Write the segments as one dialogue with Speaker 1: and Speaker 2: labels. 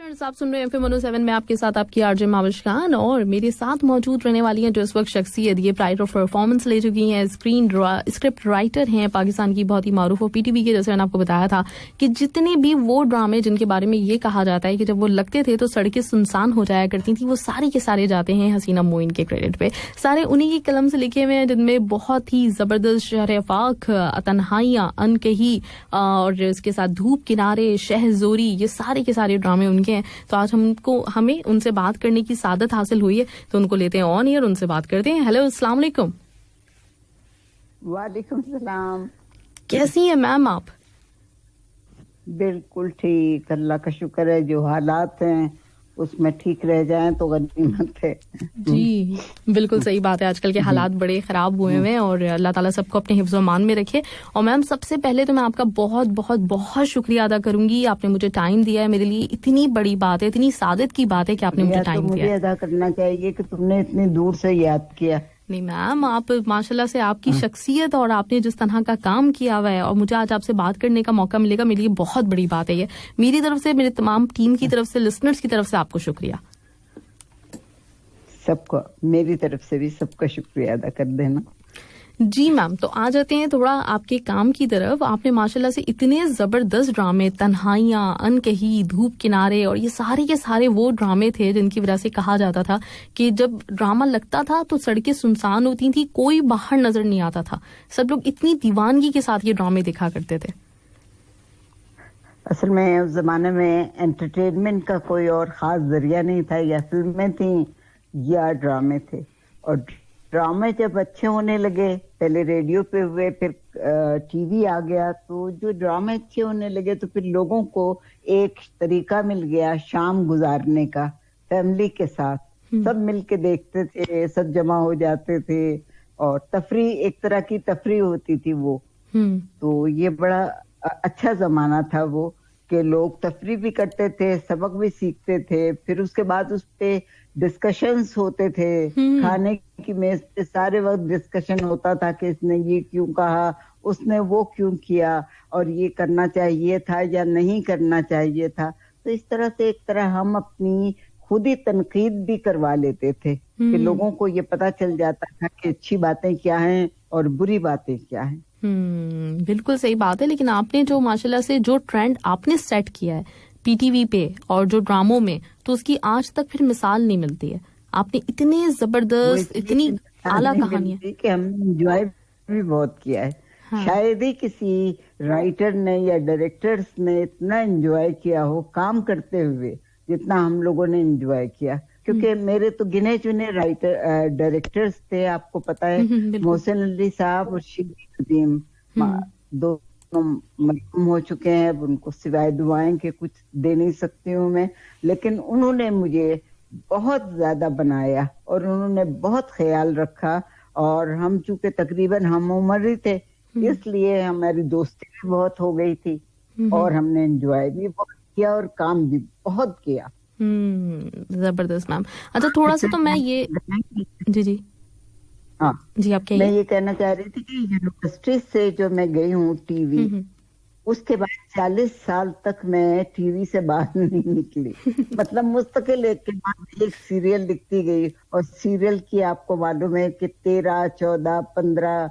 Speaker 1: Listeners, आप सुन रहे हैं एफएम 107 में आपके साथ आपकी आरजे माविश खान और मेरे साथ मौजूद रहने वाली हैं जो इस वक्त शख्सियत ये प्राइड ऑफ परफॉर्मेंस ले चुकी हैं, स्क्रिप्ट राइटर हैं पाकिस्तान की बहुत ही मारूफ और पीटीवी के, जैसे मैंने आपको बताया था कि जितने भी वो ड्रामे जिनके बारे में ये कहा जाता है कि जब वो लगते थे तो सड़कें सुनसान हो जाया करती थी, वो सारे के सारे जाते हैं हसीना मोइन के क्रेडिट पे। सारे उन्हीं की कलम से लिखे हुए हैं जिनमें बहुत ही जबरदस्त शहर-ए-फाक, तन्हाइयां, अनकही और इसके साथ धूप किनारे, शहज़ोरी, ये सारे के सारे ड्रामे उनके हैं। तो आज हमें उनसे बात करने की सादत हासिल हुई है, तो उनको लेते हैं ऑन एयर, उनसे बात करते हैं। हेलो, अस्सलाम वालेकुम।
Speaker 2: वालेकुम सलाम।
Speaker 1: कैसी हैं मैम आप?
Speaker 2: बिल्कुल ठीक, अल्लाह का शुक्र है। जो हालात हैं उसमें ठीक रह जाएं तो गनीमत है।
Speaker 1: जी बिल्कुल सही बात है। आजकल के हालात बड़े खराब हुए हैं और अल्लाह ताला सबको अपने हिफ्ज़ मान में रखे। और मैम, सबसे पहले तो मैं आपका बहुत बहुत बहुत शुक्रिया अदा करूंगी, आपने मुझे टाइम दिया है। मेरे लिए इतनी बड़ी बात है, इतनी सादत की बात है कि आपने मुझे टाइम दिया।
Speaker 2: मुझे अदा करना चाहिए कि तुमने इतनी दूर से याद किया।
Speaker 1: नहीं मैम, आप माशाल्लाह से आपकी शख्सियत और आपने जिस तरह का काम किया हुआ है और मुझे आज आपसे बात करने का मौका मिलेगा, मेरे लिए बहुत बड़ी बात है ये। मेरी तरफ से, मेरे तमाम टीम की तरफ से, लिसनर्स की तरफ से आपको शुक्रिया।
Speaker 2: सबको मेरी तरफ से भी सबका शुक्रिया अदा कर देना।
Speaker 1: जी मैम, तो आ जाते हैं थोड़ा आपके काम की तरफ। आपने माशाल्लाह से इतने जबरदस्त ड्रामे, तन्हाइयां, अनकही, धूप किनारे और ये सारे के सारे वो ड्रामे थे जिनकी वजह से कहा जाता था कि जब ड्रामा लगता था तो सड़कें सुनसान होती थी, कोई बाहर नजर नहीं आता था। सब लोग इतनी दीवानगी के साथ ये ड्रामे देखा करते थे।
Speaker 2: असल में उस जमाने में एंटरटेनमेंट का कोई और खास जरिया नहीं था। या फिल्में थी या ड्रामे थे। और ड्रामे जब अच्छे होने लगे, पहले रेडियो पे हुए, फिर टीवी आ गया, तो जो ड्रामे अच्छे होने लगे तो फिर लोगों को एक तरीका मिल गया शाम गुजारने का फैमिली के साथ। सब मिलके देखते थे, सब जमा हो जाते थे और तफरी, एक तरह की तफरी होती थी वो। तो ये बड़ा अच्छा जमाना था वो, कि लोग तफरी भी करते थे, सबक भी सीखते थे। फिर उसके बाद उस पे डिस्कशंस होते थे। खाने की मेज पे सारे वक्त डिस्कशन होता था कि इसने ये क्यों कहा, उसने वो क्यों किया, और ये करना चाहिए था या नहीं करना चाहिए था। तो इस तरह से एक तरह हम अपनी खुद ही तनकीद भी करवा लेते थे कि लोगों को ये पता चल जाता था कि अच्छी बातें क्या हैं और बुरी बातें क्या हैं।
Speaker 1: बिल्कुल सही बात है। लेकिन आपने जो माशाल्लाह से जो ट्रेंड आपने सेट किया है पीटीवी पे और जो ड्रामों में, तो उसकी आज तक फिर मिसाल नहीं मिलती है। आपने इतने जबरदस्त, इतनी आला कहानियां
Speaker 2: कि हम एंजॉय भी बहुत किया है। हाँ। शायद ही किसी राइटर ने या डायरेक्टर्स ने इतना एंजॉय किया हो काम करते हुए जितना हम लोगों ने एंजॉय किया। क्योंकि मेरे तो गिने चुने डायरेक्टर्स थे, आपको पता है, मोहसिन अली साहब और शिबली नदीम, दोनों मरहूम हो चुके हैं। उनको सिवाय दुआएं के कुछ दे नहीं सकती हूँ मैं, लेकिन उन्होंने मुझे बहुत ज्यादा बनाया और उन्होंने बहुत ख्याल रखा। और हम चूंकि तकरीबन हम उम्र ही थे, इसलिए हमारी दोस्ती भी बहुत हो गई थी और हमने एंजॉय भी बहुत किया और काम भी बहुत किया।
Speaker 1: जबरदस्त मैम। अच्छा, थोड़ा सा तो मैं ये जी
Speaker 2: हाँ
Speaker 1: जी, आप
Speaker 2: मैं ये कहना चाह रही थी कि यूनिवर्सिटी से जो मैं गई हूँ टीवी, उसके बाद 40 साल तक मैं टीवी से बाहर नहीं निकली। मतलब मुस्तकिल एक सीरियल लिखती गई, और सीरियल की आपको मालूम है कि 13, 14, 15,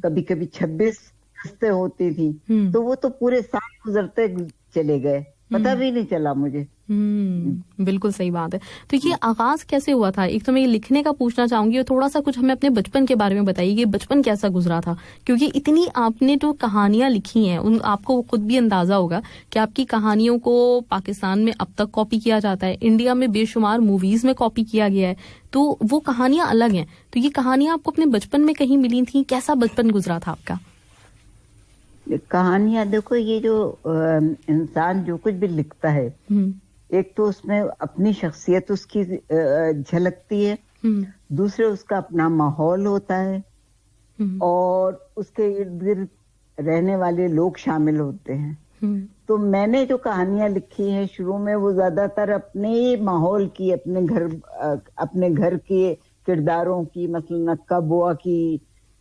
Speaker 2: कभी कभी 26 किस्तें होती थी। तो वो तो पूरे साल गुजरते चले गए, पता भी नहीं चला मुझे।
Speaker 1: बिल्कुल सही बात है। तो ये आगाज कैसे हुआ था? एक तो मैं ये लिखने का पूछना चाहूंगी और थोड़ा सा कुछ हमें अपने बचपन के बारे में बताइए कि बचपन कैसा गुजरा था, क्योंकि इतनी आपने जो कहानियां लिखी हैं उन आपको खुद भी अंदाजा होगा कि आपकी कहानियों को पाकिस्तान में अब तक कॉपी किया जाता है, इंडिया में बेशुमार मूवीज में कॉपी किया गया है, तो वो कहानियां अलग हैं। तो ये कहानियां आपको अपने बचपन में कहीं मिली थी? कैसा बचपन गुजरा था आपका?
Speaker 2: कहानियां देखो, ये जो इंसान जो कुछ भी लिखता है, एक तो उसमें अपनी शख्सियत उसकी झलकती है, दूसरे उसका अपना माहौल होता है और उसके इर्द गिर्द रहने वाले लोग शामिल होते हैं। तो मैंने जो कहानियां लिखी हैं शुरू में, वो ज्यादातर अपने माहौल की, अपने घर के किरदारों की। मसलन अक्का बुआ की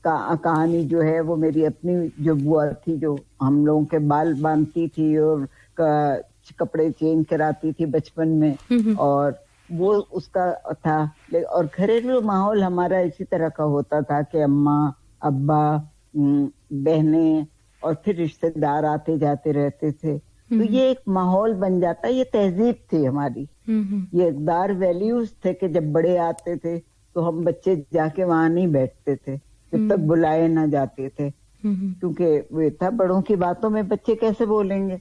Speaker 2: कहानी जो है वो मेरी अपनी जो बुआ थी, जो हम लोगों के बाल बांधती थी और कपड़े चेंज कराती थी बचपन में, और वो उसका था। और घरेलू माहौल हमारा इसी तरह का होता था कि अम्मा, अब्बा, बहनें और फिर रिश्तेदार आते जाते रहते थे। तो ये एक माहौल बन जाता, ये तहजीब थी हमारी, ये इक़दार वैल्यूज थे कि जब बड़े आते थे तो हम बच्चे जाके वहां नहीं बैठते थे जब तक बुलाए ना जाते थे, क्योंकि वो था बड़ों की बातों में बच्चे कैसे बोलेंगे।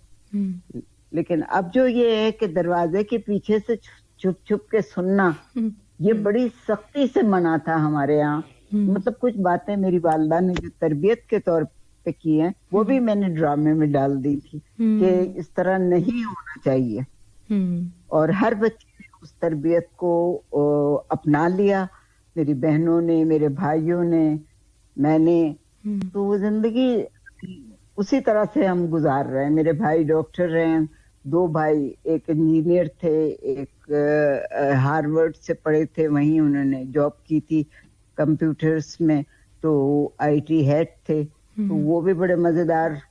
Speaker 2: लेकिन अब जो ये है कि दरवाजे के पीछे से छुप छुप के सुनना, ये बड़ी सख्ती से मना था हमारे यहाँ। मतलब कुछ बातें मेरी वालिदा ने जो तरबियत के तौर पे की हैं, वो भी मैंने ड्रामे में डाल दी थी कि इस तरह नहीं होना चाहिए। और हर बच्चे ने उस तरबियत को अपना लिया, मेरी बहनों ने, मेरे भाइयों ने, मैंने। तो वो जिंदगी उसी तरह से हम गुजार रहे हैं। मेरे भाई डॉक्टर हैं, 2 भाई, एक इंजीनियर थे, एक हार्वर्ड से पढ़े थे, वहीं उन्होंने जॉब की थी कंप्यूटर्स में, तो आईटी हेड थे। तो वो भी बड़े मजेदार,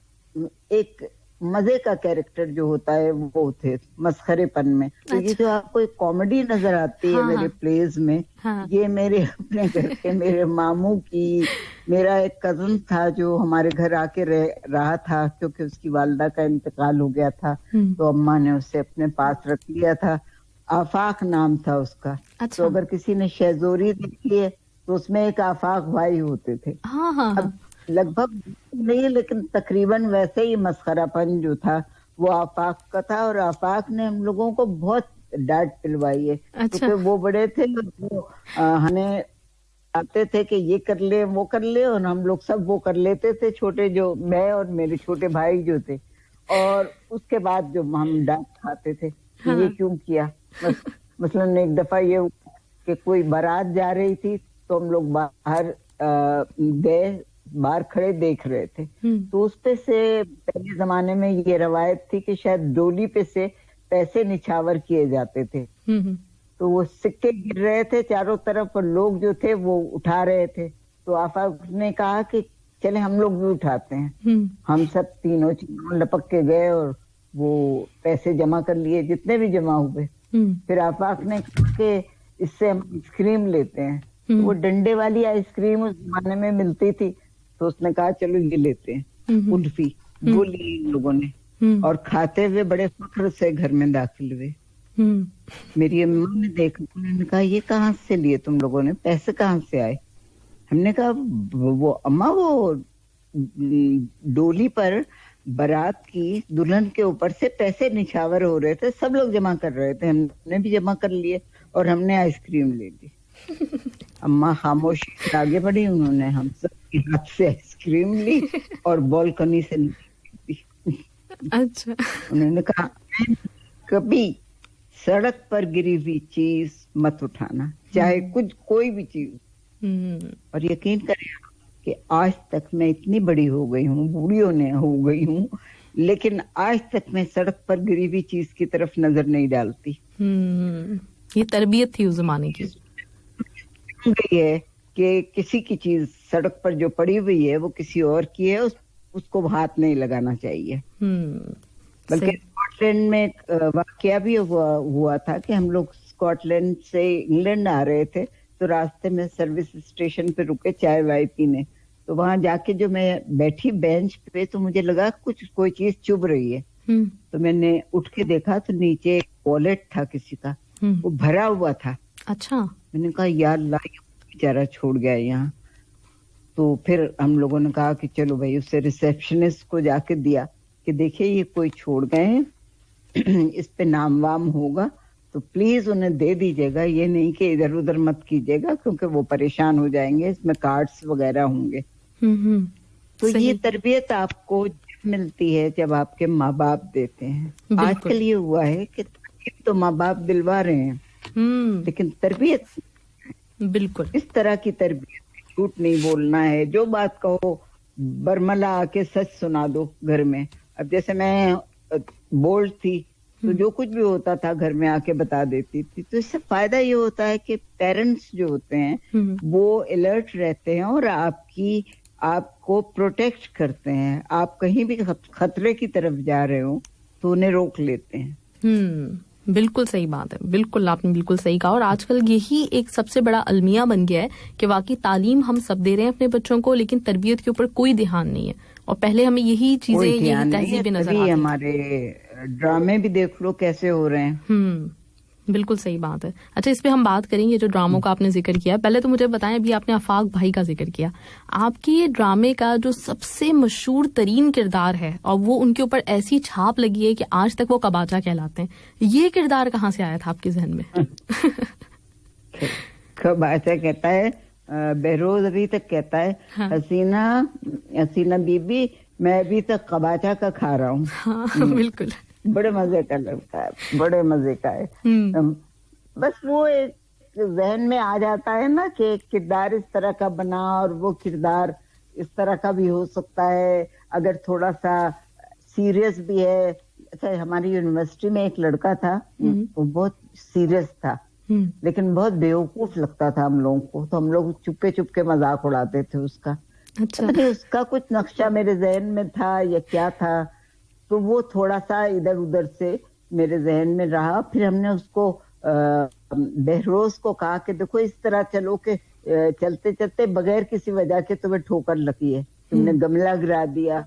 Speaker 2: एक मजे का कैरेक्टर जो होता है वो थे, मस्खरेपन में। तो ये जो आपको एक कॉमेडी नजर आती है मेरे प्लेज में, ये मेरे अपने घर के मेरे मामू की, मेरा एक कजन था जो हमारे घर आके रहा था, क्योंकि उसकी वालिदा का इंतकाल हो गया था। तो अम्मा ने उसे अपने पास रख लिया था, आफाक नाम था उसका। तो अगर किसी ने शहजोरी देखी है तो उसमें एक आफाक भाई होते थे। अब लगभग नहीं, लेकिन तकरीबन वैसे ही मस्खरापन जो था वो आफाक का था, और आफाक ने हम लोगों को बहुत डांट पिलवाई है। क्योंकि वो बड़े थे, वो हमें आते थे कि ये कर ले वो कर ले, और हम लोग सब वो कर लेते थे, छोटे जो मैं और मेरे छोटे भाई जो थे। और उसके बाद जो हम डांट खाते थे कि ये क्यों किया। मसलन एक दफा ये कि कोई बारात जा रही थी, तो हम लोग बाहर गए, बाहर खड़े देख रहे थे। तो उस पे से पहले जमाने में ये रवायत थी कि शायद डोली पे से पैसे निछावर किए जाते थे। तो वो सिक्के गिर रहे थे चारों तरफ, और लोग जो थे वो उठा रहे थे। तो आफा ने कहा कि चले हम लोग भी उठाते हैं। हम सब तीनों लपक के गए और वो पैसे जमा कर लिए, जितने भी जमा हुए। फिर आफाक ने कहा कि इससे हम आइसक्रीम लेते हैं। तो वो डंडे वाली आइसक्रीम उस जमाने में मिलती थी, तो उसने कहा चलो ये लेते हैं, कुल्फी। वो ली इन लोगों ने, और खाते हुए बड़े फख्र से घर में दाखिल हुए। मेरी अम्मा ने देखा, उन्होंने कहा ये कहाँ से लिए तुम लोगों ने, पैसे कहाँ से आए। हमने कहा वो अम्मा, वो डोली पर बारात की दुल्हन के ऊपर से पैसे निछावर हो रहे थे, सब लोग जमा कर रहे थे, हमने भी जमा कर लिए और हमने आइसक्रीम ले ली। अम्मा खामोशी से आगे बढ़ी, उन्होंने हम सब के हाथ से आइसक्रीम ली और बालकनी से ली।
Speaker 1: अच्छा।
Speaker 2: उन्होंने कहा कभी सड़क पर गिरी हुई चीज मत उठाना, चाहे कुछ कोई भी चीज। और यकीन करें कि आज तक मैं इतनी बड़ी हो गई हूँ, बूढ़ी होने हो गई हूँ, लेकिन आज तक मैं सड़क पर गिरी हुई चीज की तरफ नजर नहीं डालती।
Speaker 1: ये तरबियत थी उस जमाने की।
Speaker 2: गई है कि किसी की चीज सड़क पर जो पड़ी हुई है वो किसी और की है, उसको हाथ नहीं लगाना चाहिए। बल्कि स्कॉटलैंड में एक वाकया भी हुआ था कि हम लोग स्कॉटलैंड से इंग्लैंड आ रहे थे, तो रास्ते में सर्विस स्टेशन पे रुके चाय वाय पीने। तो वहां जाके जो मैं बैठी बेंच पे, तो मुझे लगा कुछ कोई चीज चुभ रही है। तो मैंने उठ के देखा तो नीचे एक वॉलेट था किसी का, वो भरा हुआ था।
Speaker 1: अच्छा।
Speaker 2: मैंने कहा यार बेचारा छोड़ गया यहाँ। तो फिर हम लोगों ने कहा कि चलो भाई, उससे रिसेप्शनिस्ट को जाके दिया कि देखिए ये कोई छोड़ गए हैं, इस पे नाम वाम होगा तो प्लीज उन्हें दे दीजिएगा, ये नहीं कि इधर उधर मत कीजिएगा क्योंकि वो परेशान हो जाएंगे, इसमें कार्ड्स वगैरह होंगे। तो ये तरबियत आपको मिलती है जब आपके माँ बाप देते हैं। आजकल ये हुआ है कि तो माँ बाप दिलवा रहे हैं, लेकिन तरबियत
Speaker 1: बिल्कुल
Speaker 2: इस तरह की तरबियत, झूठ नहीं बोलना है, जो बात कहो बरमला आके सच सुना दो घर में। अब जैसे मैं बोल्ड थी तो जो कुछ भी होता था घर में आके बता देती थी, तो इससे फायदा ये होता है कि पेरेंट्स जो होते हैं वो अलर्ट रहते हैं और आपको प्रोटेक्ट करते हैं। आप कहीं भी खतरे की तरफ जा रहे हो तो उन्हें रोक लेते हैं।
Speaker 1: बिल्कुल सही बात है, बिल्कुल आपने बिल्कुल सही कहा। और आजकल यही एक सबसे बड़ा अलमिया बन गया है कि वाकई तालीम हम सब दे रहे हैं अपने बच्चों को, लेकिन तरबियत के ऊपर कोई ध्यान नहीं है। और पहले हमें यही चीजें, यही तहजीबें नजर आती हैं।
Speaker 2: हमारे ड्रामे भी देख लो कैसे हो रहे हैं।
Speaker 1: बिल्कुल सही बात है। अच्छा, इस पे हम बात करेंगे जो ड्रामों का आपने जिक्र किया। पहले तो मुझे बताएं, अभी आपने आफाक भाई का जिक्र किया, आपके ये ड्रामे का जो सबसे मशहूर तरीन किरदार है और वो उनके ऊपर ऐसी छाप लगी है कि आज तक वो कबाचा कहलाते हैं, ये किरदार कहाँ से आया था आपके जहन में?
Speaker 2: कबाचा कहता है, बहरोज अभी तक कहता है, हाँ। हसीना बीबी, मैं अभी तक कबाचा का खा रहा हूँ।
Speaker 1: हाँ, बिल्कुल।
Speaker 2: बड़े मजे का लगता है, बड़े मजे का है। बस वो एक जहन में आ जाता है ना कि एक किरदार इस तरह का बना और वो किरदार इस तरह का भी हो सकता है अगर थोड़ा सा सीरियस भी है। अच्छा, हमारी यूनिवर्सिटी में एक लड़का था, वो बहुत सीरियस था, लेकिन बहुत बेवकूफ लगता था हम लोगों को, तो हम लोग चुपके चुपके मजाक उड़ाते थे उसका। अच्छा। तो उसका कुछ नक्शा मेरे जहन में था या क्या था, तो वो थोड़ा सा इधर उधर से मेरे जहन में रहा। फिर हमने उसको बहरोज को कहा कि देखो इस तरह चलो कि चलते चलते बगैर किसी वजह के तुम्हें ठोकर लगी है, तुमने गमला गिरा दिया,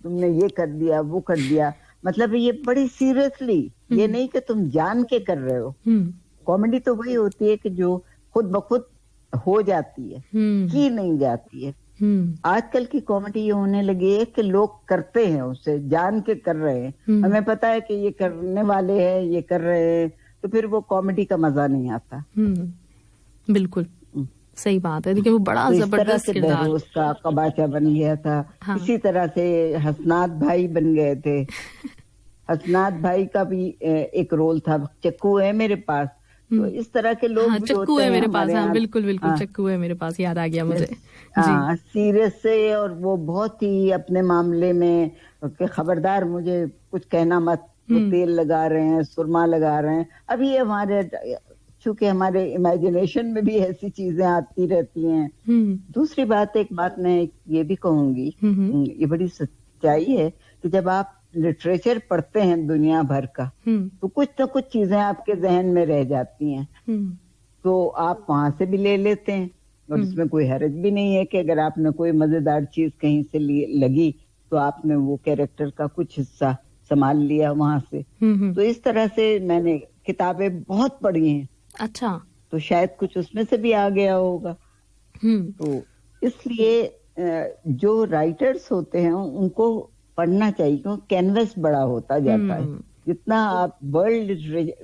Speaker 2: तुमने ये कर दिया, वो कर दिया। मतलब ये बड़ी सीरियसली, ये नहीं कि तुम जान के कर रहे हो। कॉमेडी तो वही होती है कि जो खुद ब खुद हो जाती है, की नहीं जाती है। आजकल की कॉमेडी ये होने लगी है कि लोग करते हैं, उसे जान के कर रहे हैं। हमें पता है कि ये करने वाले हैं, ये कर रहे हैं, तो फिर वो कॉमेडी का मजा नहीं आता।
Speaker 1: बिल्कुल सही बात है। देखिए वो बड़ा जबरदस्त किरदार
Speaker 2: उसका कबाचा बन गया था। हाँ। इसी तरह से हसनात भाई बन गए थे। हसनात भाई का भी एक रोल था, चक्कू है मेरे पास। तो इस तरह के लोग भी
Speaker 1: चक्कू है मेरे पास। हाँ, बिल्कुल बिल्कुल। चक्कू है मेरे पास, याद आ गया मुझे।
Speaker 2: हाँ, सीरियस से, और वो बहुत ही अपने मामले में कि खबरदार मुझे कुछ कहना मत, वो तेल लगा रहे हैं, सुरमा लगा रहे हैं। अभी हमारे, चूंकि हमारे इमेजिनेशन में भी ऐसी चीजें आती रहती हैं। दूसरी बात, एक बात मैं ये भी कहूंगी, ये बड़ी सच्चाई है कि जब आप लिटरेचर पढ़ते हैं दुनिया भर का, तो कुछ ना कुछ चीजें आपके जहन में रह जाती हैं, तो आप वहां से भी ले लेते हैं। और इसमें कोई हर्ज भी नहीं है कि अगर आपने कोई मजेदार चीज कहीं से लगी तो आपने वो कैरेक्टर का कुछ हिस्सा संभाल लिया वहां से। तो इस तरह से मैंने किताबें बहुत पढ़ी हैं।
Speaker 1: अच्छा।
Speaker 2: तो शायद कुछ उसमें से भी आ गया होगा। तो इसलिए जो राइटर्स होते हैं उनको पढ़ना चाहिए, क्योंकि कैनवस बड़ा होता जाता है। जितना आप वर्ल्ड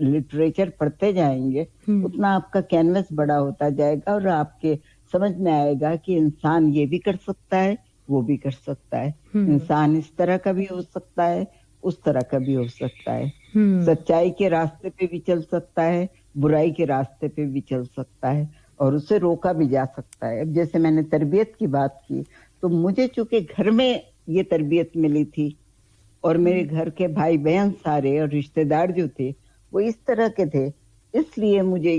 Speaker 2: लिटरेचर पढ़ते जाएंगे उतना आपका कैनवस बड़ा होता जाएगा और आपके समझ में आएगा कि इंसान ये भी कर सकता है, वो भी कर सकता है। इंसान इस तरह का भी हो सकता है, उस तरह का भी हो सकता है। सच्चाई के रास्ते पे भी चल सकता है, बुराई के रास्ते पे भी चल सकता है, और उसे रोका भी जा सकता है। अब जैसे मैंने तरबियत की बात की, तो मुझे चूंकि घर में ये तरबियत मिली थी और मेरे घर के भाई बहन सारे और रिश्तेदार जो थे वो इस तरह के थे, इसलिए मुझे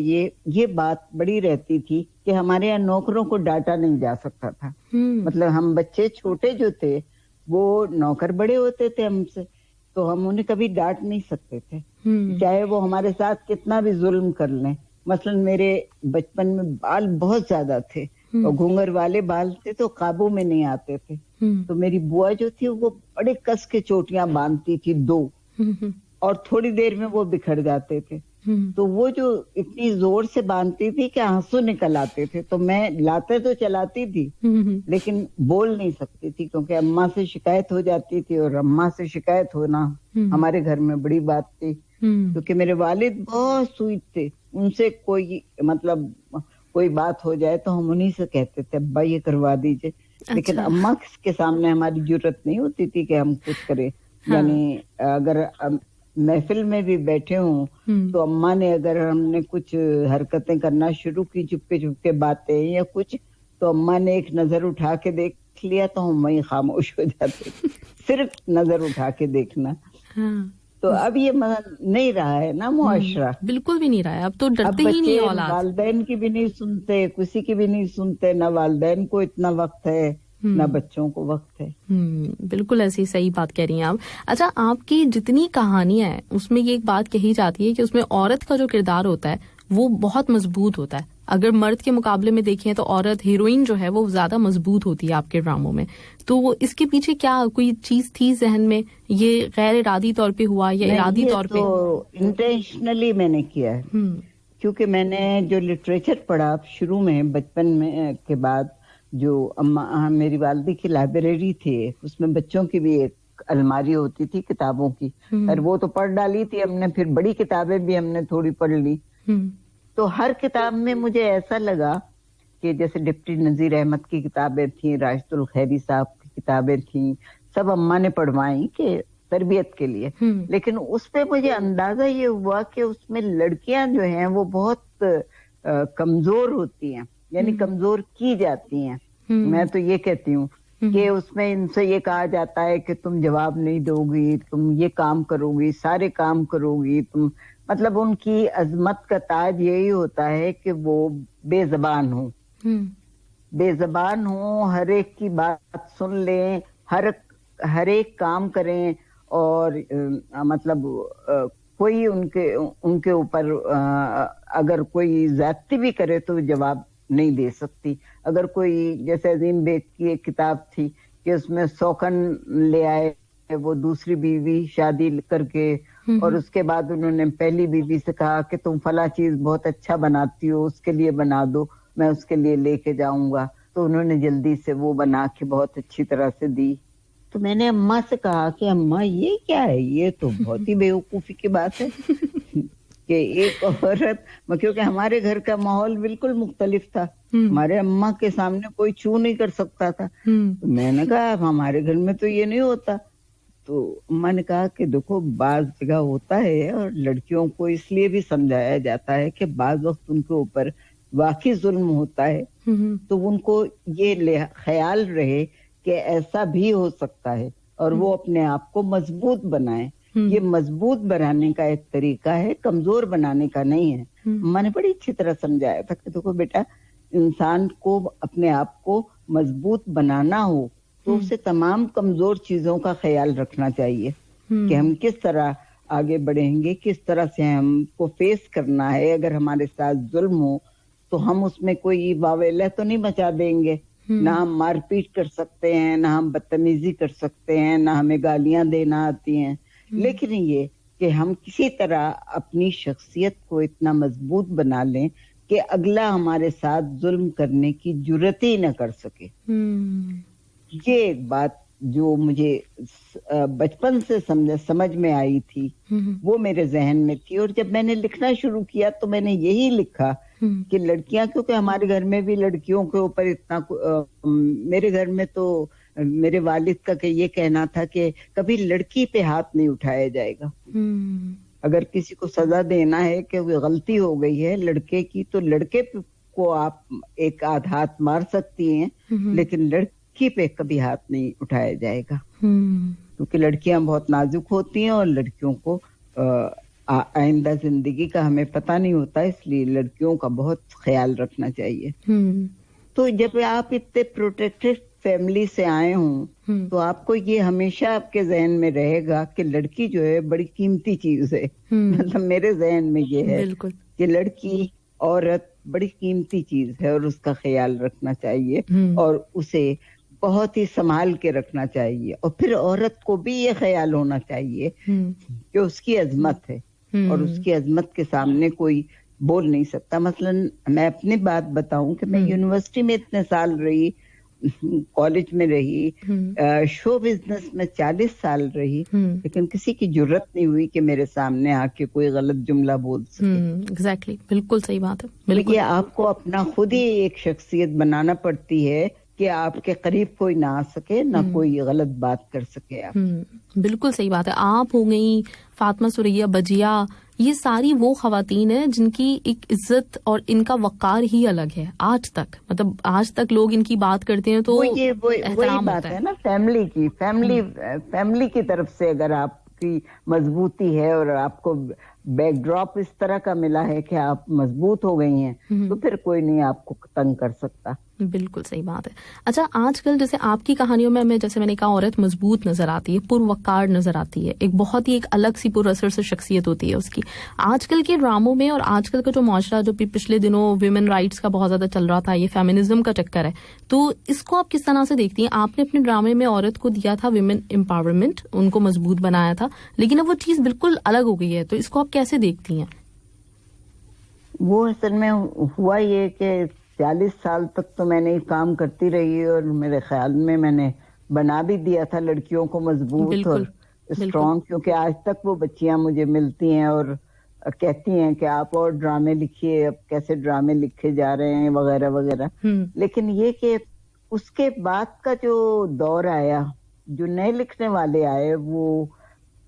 Speaker 2: ये बात बड़ी रहती थी कि हमारे यहाँ नौकरों को डांटा नहीं जा सकता था। मतलब हम बच्चे छोटे जो थे, वो नौकर बड़े होते थे हमसे, तो हम उन्हें कभी डांट नहीं सकते थे, चाहे वो हमारे साथ कितना भी जुल्म कर लें। मसलन मेरे बचपन में बाल बहुत ज्यादा थे और घूंघर वाले बाल थे, तो काबू में नहीं आते थे। तो मेरी बुआ जो थी वो बड़े कस के चोटियां बांधती थी 2, और थोड़ी देर में वो बिखर जाते थे। तो वो जो इतनी जोर से बांधती थी कि आंसू निकल आते थे, तो मैं लाते तो चलाती थी लेकिन बोल नहीं सकती थी, क्योंकि अम्मा से शिकायत हो जाती थी, और अम्मा से शिकायत होना हमारे घर में बड़ी बात थी। क्योंकि मेरे वालिद बहुत स्वीट थे, उनसे कोई मतलब कोई बात हो जाए तो हम उन्हीं से कहते थे अब्बा ये करवा दीजिए। अच्छा। लेकिन अम्मा के सामने हमारी जरूरत नहीं होती थी कि हम कुछ करें। हाँ। यानी अगर महफिल में भी बैठे हों तो अम्मा ने अगर हमने कुछ हरकतें करना शुरू की, चुपके चुपके बातें या कुछ, तो अम्मा ने एक नजर उठा के देख लिया तो हम वहीं खामोश हो जाते। सिर्फ नजर उठा के देखना। हाँ। तो अब ये नहीं रहा है ना मुआशरा,
Speaker 1: बिल्कुल भी नहीं रहा है। अब तो डरते ही नहीं औलाद,
Speaker 2: वालिदैन की भी नहीं सुनते, किसी की भी नहीं सुनते, ना वालिदैन को इतना वक्त है ना बच्चों को वक्त है।
Speaker 1: बिल्कुल ऐसी सही बात कह रही हैं आप। अच्छा, आपकी जितनी कहानियां हैं उसमें ये एक बात कही जाती है कि उसमें औरत का जो किरदार होता है वो बहुत मजबूत होता है। अगर मर्द के मुकाबले में देखें तो औरत हीरोइन जो है वो ज्यादा मजबूत होती है आपके ड्रामों में। तो इसके पीछे क्या कोई चीज थी जहन में, ये गैर इरादी तौर पे हुआ या इरादी तौर पे?
Speaker 2: तो इंटेंशनली मैंने किया है, क्योंकि मैंने जो लिटरेचर पढ़ा शुरू में बचपन में के बाद, जो अम्मा मेरी वालदी की लाइब्रेरी थी, उसमें बच्चों की भी एक अलमारी होती थी किताबों की, और वो तो पढ़ डाली थी हमने, फिर बड़ी किताबें भी हमने थोड़ी पढ़ ली। तो हर किताब में मुझे ऐसा लगा कि जैसे डिप्टी नजीर अहमद की किताबें थी, राशिदुल खैरी साहब की किताबें थी, सब अम्मा ने पढ़वाई कि तरबियत के लिए, लेकिन उस पे मुझे अंदाजा ये हुआ कि उसमें लड़कियां जो हैं वो बहुत कमजोर होती हैं, यानी कमजोर की जाती हैं। मैं तो ये कहती हूँ कि उसमें इनसे ये कहा जाता है कि तुम जवाब नहीं दोगी, तुम ये काम करोगी, सारे काम करोगी तुम, मतलब उनकी अजमत का ताज यही होता है कि वो बेजबान हो, बेजबान हो, हर एक की बात सुन लें, हर एक काम करें, और मतलब कोई उनके ऊपर अगर कोई ज्यादती भी करे तो जवाब नहीं दे सकती। अगर कोई, जैसे अजीम बेग की एक किताब थी कि उसमें सौकन ले आए वो दूसरी बीवी शादी करके, और उसके बाद उन्होंने पहली बीवी से कहा कि तुम फला चीज बहुत अच्छा बनाती हो, उसके लिए बना दो, मैं उसके लिए लेके जाऊंगा। तो उन्होंने जल्दी से वो बना के बहुत अच्छी तरह से दी। तो मैंने अम्मा से कहा कि अम्मा ये क्या है, ये तो बहुत ही बेवकूफी की बात है कि एक औरत, क्योंकि हमारे घर का माहौल बिल्कुल मुख्तलिफ था, हमारे अम्मा के सामने कोई छू नहीं कर सकता था। तो मैंने कहा हमारे घर में तो ये नहीं होता। तो अम्मा ने कहा कि देखो बाज जगह होता है, और लड़कियों को इसलिए भी समझाया जाता है कि बाज वक्त उनके ऊपर वाकई जुल्म होता है, तो उनको ये ख्याल रहे कि ऐसा भी हो सकता है, और वो अपने आप को मजबूत बनाए। ये मजबूत बनाने का एक तरीका है, कमजोर बनाने का नहीं है। अम्मा ने बड़ी अच्छी तरह समझाया था कि देखो बेटा, इंसान को अपने आप को मजबूत बनाना हो तो उसे तमाम कमजोर चीजों का ख्याल रखना चाहिए कि हम किस तरह आगे बढ़ेंगे, किस तरह से हमको फेस करना है। अगर हमारे साथ जुल्म हो तो हम उसमें कोई वावेला तो नहीं मचा देंगे, ना हम मारपीट कर सकते हैं, ना हम बदतमीजी कर सकते हैं, ना हमें गालियां देना आती हैं, लेकिन ये कि हम किसी तरह अपनी शख्सियत को इतना मजबूत बना लें कि अगला हमारे साथ जुल्म करने की जुर्रत ही न कर सके। ये एक बात जो मुझे बचपन से समझ में आई थी, वो मेरे जहन में थी। और जब मैंने लिखना शुरू किया तो मैंने यही लिखा कि लड़कियां, क्योंकि हमारे घर में भी लड़कियों के ऊपर इतना, मेरे घर में तो मेरे वालिद का ये कहना था कि कभी लड़की पे हाथ नहीं उठाया जाएगा। अगर किसी को सजा देना है कि वो गलती हो गई है लड़के की, तो लड़के को आप एक आध हाथ मार सकती हैं, लेकिन लड़की पे कभी हाथ नहीं उठाया जाएगा, क्योंकि लड़कियां बहुत नाजुक होती हैं और लड़कियों को आइंदा जिंदगी का हमें पता नहीं होता, इसलिए लड़कियों का बहुत ख्याल रखना चाहिए। तो जब आप इतने प्रोटेक्टेड फैमिली से आए हों तो आपको ये हमेशा आपके जहन में रहेगा कि लड़की जो है बड़ी कीमती चीज है। मतलब मेरे जहन में ये है कि लड़की, औरत बड़ी कीमती चीज है और उसका ख्याल रखना चाहिए और उसे बहुत ही संभाल के रखना चाहिए। और फिर औरत को भी ये ख्याल होना चाहिए कि उसकी अजमत है और उसकी अजमत के सामने कोई बोल नहीं सकता। मसलन मैं अपनी बात बताऊं कि मैं यूनिवर्सिटी में इतने साल रही, कॉलेज में रही, शो बिजनेस में 40 साल रही, लेकिन किसी की जुर्रत नहीं हुई कि मेरे सामने आके कोई गलत जुमला बोल सके।
Speaker 1: एग्जैक्टली, बिल्कुल सही बात है। बिल्कुल,
Speaker 2: ये आपको अपना खुद ही एक शख्सियत बनाना पड़ती है कि आपके करीब कोई ना आ सके, ना कोई गलत बात कर सके आप।
Speaker 1: बिल्कुल सही बात है। आप हो गई, फातिमा सुरैया बजिया, ये सारी वो खवातीन हैं जिनकी एक इज्जत और इनका वकार ही अलग है आज तक। मतलब आज तक लोग इनकी बात करते हैं तो
Speaker 2: वही बात है ना, फैमिली की तरफ से अगर आपकी मजबूती है और आपको बैकड्रॉप इस तरह का मिला है कि आप मजबूत हो गई हैं, तो फिर कोई नहीं आपको तंग कर सकता।
Speaker 1: बिल्कुल सही बात है। अच्छा, आजकल जैसे आपकी कहानियों में जैसे मैंने कहा, औरत मजबूत नजर आती है, पुरवकार नजर आती है, एक बहुत ही एक अलग सी पुरअसर से शख्सियत होती है उसकी। आजकल के ड्रामों में और आजकल का जो माशरा, जो पिछले दिनों विमेन राइट्स का बहुत ज्यादा चल रहा था, ये फेमिनिज्म का चक्कर है, तो इसको आप किस तरह से देखती हैं? आपने अपने ड्रामे में औरत को दिया था विमेन एम्पावरमेंट, उनको मजबूत बनाया था, लेकिन अब वो चीज बिल्कुल अलग हो गई है, तो इसको आप कैसे देखती हैं?
Speaker 2: वो असल में हुआ ये कि 40 साल तक तो मैंने ये काम करती रही और मेरे ख्याल में मैंने बना भी दिया था लड़कियों को मजबूत और स्ट्रॉन्ग, क्योंकि आज तक वो बच्चियां मुझे मिलती हैं और कहती हैं कि आप और ड्रामे लिखिए, अब कैसे ड्रामे लिखे जा रहे हैं वगैरह वगैरह। लेकिन ये कि उसके बाद का जो दौर आया, जो नए लिखने वाले आए, वो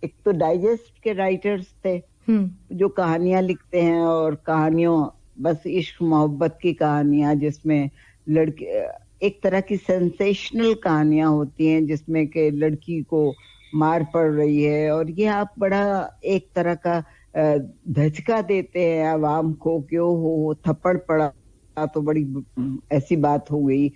Speaker 2: एक तो डाइजेस्ट के राइटर्स थे जो कहानियां लिखते हैं और कहानियों बस इश्क मोहब्बत की कहानियां, जिसमें लड़के एक तरह की सेंसेशनल कहानियां होती हैं जिसमें कि लड़की को मार पड़ रही है, और ये आप बड़ा एक तरह का धचका देते हैं आवाम को, क्यों हो थप्पड़ पड़ा तो बड़ी ऐसी बात हो गई।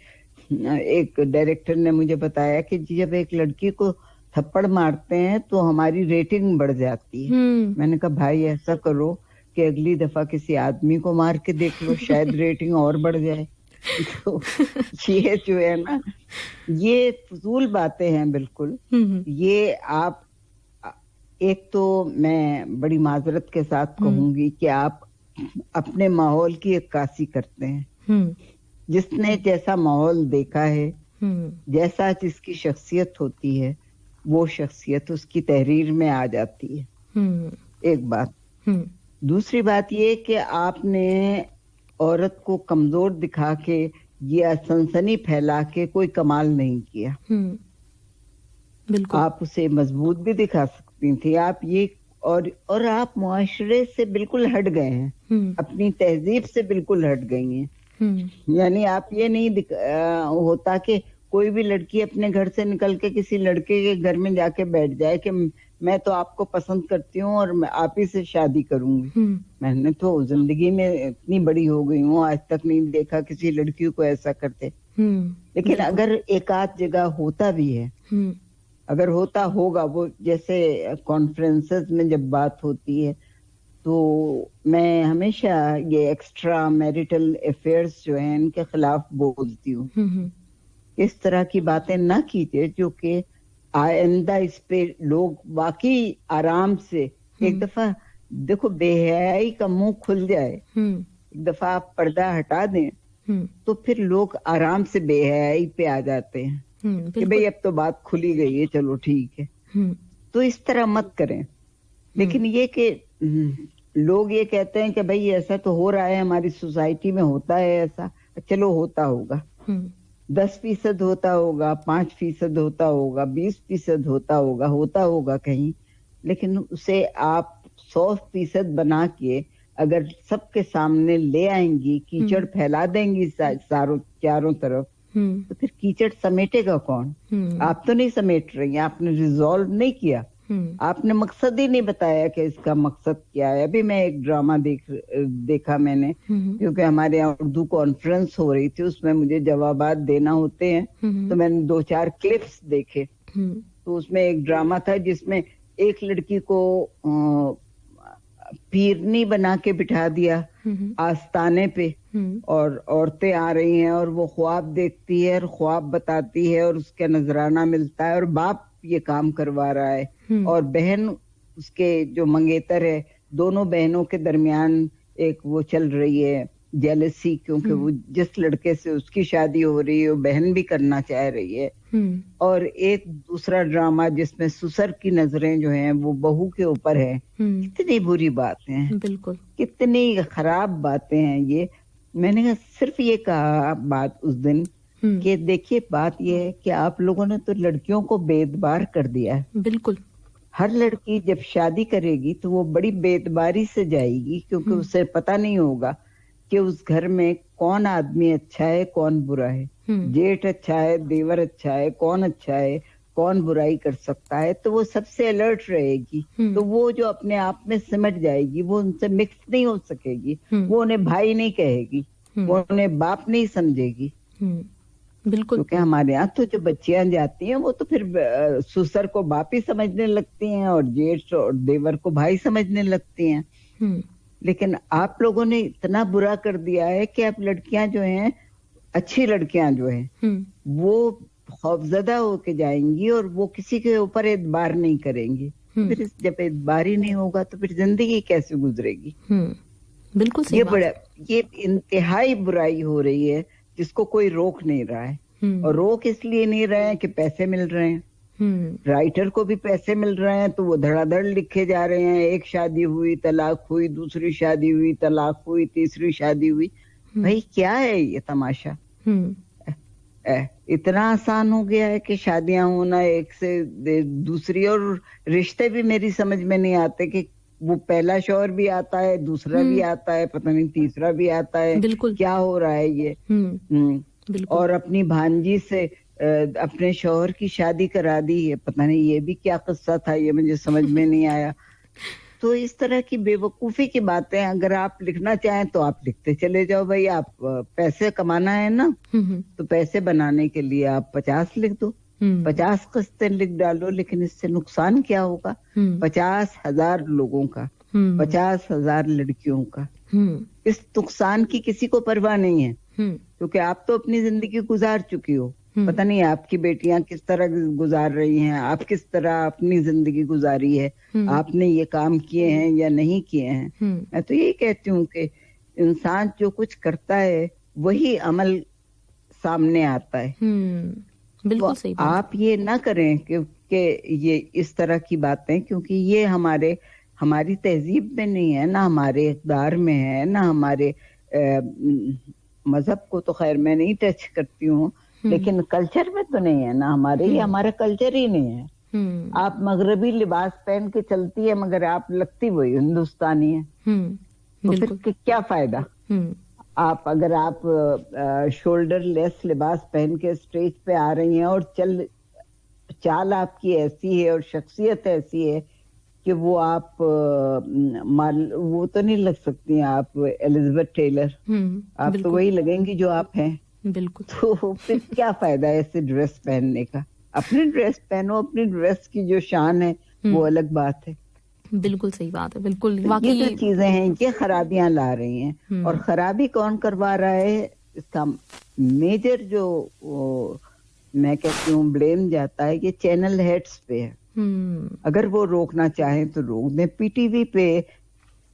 Speaker 2: एक डायरेक्टर ने मुझे बताया कि जब एक लड़की को थप्पड़ मारते हैं तो हमारी रेटिंग बढ़ जाती है। मैंने कहा भाई ऐसा करो कि अगली दफा किसी आदमी को मार के देख लो, शायद रेटिंग और बढ़ जाए। तो ये जो है ना, ये फजूल बातें हैं बिल्कुल। ये आप एक तो मैं बड़ी माजरत के साथ कहूंगी कि आप अपने माहौल की अक्कासी करते हैं। जिसने जैसा माहौल देखा है, जैसा जिसकी शख्सियत होती है, वो शख्सियत उसकी तहरीर में आ जाती है। एक बात। दूसरी बात ये कि आपने औरत को कमजोर दिखा के या सनसनी फैला के कोई कमाल नहीं किया।
Speaker 1: बिल्कुल।
Speaker 2: आप उसे मजबूत भी दिखा सकती थी। आप ये और आप मुआशरे से बिल्कुल हट गए हैं, अपनी तहजीब से बिल्कुल हट गई हैं। यानी आप ये नहीं होता कि कोई भी लड़की अपने घर से निकल के किसी लड़के के घर में जाके बैठ जाए कि मैं तो आपको पसंद करती हूँ और मैं आप ही से शादी करूंगी। मैंने तो जिंदगी में इतनी बड़ी हो गई हूँ, आज तक नहीं देखा किसी लड़की को ऐसा करते। लेकिन अगर एक आध जगह होता भी है, अगर होता होगा, वो जैसे कॉन्फ्रेंसेस में जब बात होती है तो मैं हमेशा ये एक्स्ट्रा मैरिटल अफेयर्स जो है इनके खिलाफ बोलती हूँ। इस तरह की बातें ना कीजिए जो कि आइंदा इस पे लोग वाकई आराम से, एक दफा देखो बेहयाई का मुंह खुल जाए, एक दफा आप पर्दा हटा दें तो फिर लोग आराम से बेहयाई पे आ जाते हैं कि भाई अब तो बात खुली गई है, चलो ठीक है। तो इस तरह मत करें। लेकिन ये कि लोग ये कहते हैं कि भाई ऐसा तो हो रहा है, हमारी सोसाइटी में होता है ऐसा, चलो होता होगा, 10% होता होगा, 5% होता होगा, 20% होता होगा कहीं, लेकिन उसे आप 100% बना के अगर सबके सामने ले आएंगी, कीचड़ फैला देंगी चारों तरफ, तो फिर कीचड़ समेटेगा कौन? आप तो नहीं समेट रही, आपने रिजॉल्व नहीं किया, आपने मकसद ही नहीं बताया कि इसका मकसद क्या है। अभी मैं एक ड्रामा देखा मैंने, क्योंकि हमारे यहाँ उर्दू कॉन्फ्रेंस हो रही थी, उसमें मुझे जवाबात देना होते हैं, तो मैंने 2-4 क्लिप्स देखे। तो उसमें एक ड्रामा था जिसमें एक लड़की को पीरनी बना के बिठा दिया आस्ताने पे, और औरतें आ रही हैं और वो ख्वाब देखती है और ख्वाब बताती है और उसका नजराना मिलता है, और बाप ये काम करवा रहा है और बहन उसके जो मंगेतर है, दोनों बहनों के दरमियान एक वो चल रही है जेलसी, क्योंकि वो जिस लड़के से उसकी शादी हो रही है वो बहन भी करना चाह रही है। और एक दूसरा ड्रामा जिसमें ससुर की नजरें जो हैं वो बहू के ऊपर है। कितनी बुरी बातें हैं, बिल्कुल कितनी खराब बातें हैं ये। मैंने सिर्फ ये कहा बात उस दिन कि देखिए बात ये है कि आप लोगों ने तो लड़कियों को बेदबार कर दिया है।
Speaker 1: बिल्कुल।
Speaker 2: हर लड़की जब शादी करेगी तो वो बड़ी बेदबारी से जाएगी, क्योंकि उसे पता नहीं होगा कि उस घर में कौन आदमी अच्छा है कौन बुरा है, जेठ अच्छा है देवर अच्छा है, कौन अच्छा है कौन बुराई कर सकता है। तो वो सबसे अलर्ट रहेगी, तो वो जो अपने आप में सिमट जाएगी, वो उनसे मिक्स नहीं हो सकेगी, वो उन्हें भाई नहीं कहेगी, वो उन्हें बाप नहीं समझेगी,
Speaker 1: बिल्कुल।
Speaker 2: क्योंकि हमारे यहाँ तो जो बच्चियां जाती हैं वो तो फिर सुसर को बाप ही समझने लगती हैं और जेठ और देवर को भाई समझने लगती हैं। लेकिन आप लोगों ने इतना बुरा कर दिया है कि अब लड़कियां जो हैं, अच्छी लड़कियां जो हैं, वो खौफजदा होके जाएंगी और वो किसी के ऊपर एतबार नहीं करेंगी। फिर जब एतबार ही नहीं होगा तो फिर जिंदगी कैसे गुजरेगी?
Speaker 1: बिल्कुल सही
Speaker 2: ये इंतहाई बुराई हो रही है जिसको कोई रोक नहीं रहा है। और रोक इसलिए नहीं रहे हैं कि पैसे मिल रहे हैं। राइटर को भी पैसे मिल रहे हैं तो वो धड़ाधड़ लिखे जा रहे हैं। एक शादी हुई तलाक हुई, दूसरी शादी हुई तलाक हुई, तीसरी शादी हुई। भाई क्या है ये तमाशा? इतना आसान हो गया है कि शादियां होना एक से दूसरी, और रिश्ते भी मेरी समझ में नहीं आते कि वो पहला शौहर भी आता है, दूसरा भी आता है, पता नहीं तीसरा भी आता है।
Speaker 1: बिल्कुल।
Speaker 2: क्या हो रहा है ये? और अपनी भांजी से अपने शौहर की शादी करा दी है, पता नहीं ये भी क्या किस्सा था, ये मुझे समझ में नहीं आया। तो इस तरह की बेवकूफी की बातें अगर आप लिखना चाहें तो आप लिखते चले जाओ। भाई आप पैसे कमाना है ना, तो पैसे बनाने के लिए आप 50 लिख दो, 50 किस्तें लिख डालो। लेकिन इससे नुकसान क्या होगा? 50,000 लोगों का, 50,000 लड़कियों का। इस नुकसान की किसी को परवाह नहीं है, क्योंकि आप तो अपनी जिंदगी गुजार चुकी हो। पता नहीं आपकी बेटियां किस तरह गुजार रही हैं, आप किस तरह अपनी जिंदगी गुजारी है, आपने ये काम किए हैं या नहीं किए हैं। मैं तो यही कहती हूँ कि इंसान जो कुछ करता है वही अमल सामने आता है।
Speaker 1: बिल्कुल सही बात।
Speaker 2: आप ये ना करें क्योंकि ये इस तरह की बातें, क्योंकि ये हमारी तहजीब में नहीं है, ना हमारे इक़दार में है, ना हमारे मजहब को तो खैर मैं नहीं टच करती हूँ, लेकिन कल्चर में तो नहीं है ना हमारे। ये हमारा कल्चर ही नहीं है। आप मगरबी लिबास पहन के चलती है मगर आप लगती वही हिंदुस्तानी है। तो फिर क्या फायदा? आप अगर आप शोल्डर लेस लिबास पहन के स्टेज पे आ रही हैं और चाल आपकी ऐसी है और शख्सियत ऐसी है कि वो आप वो तो नहीं लग सकती हैं आप एलिजाबेथ टेलर। आप तो वही लगेंगी जो आप हैं।
Speaker 1: बिल्कुल।
Speaker 2: तो फिर क्या फायदा है ऐसे ड्रेस पहनने का? अपनी ड्रेस पहनो, अपनी ड्रेस की जो शान है वो अलग बात है।
Speaker 1: बिल्कुल सही बात है। बिल्कुल।
Speaker 2: ये जो चीजें हैं ये खराबियां ला रही हैं। और खराबी कौन करवा रहा है? इसका मेजर जो मैं कहती हूँ ब्लेम जाता है, ये चैनल हेड्स पे है। अगर वो रोकना चाहें तो रोक दें। पीटीवी पे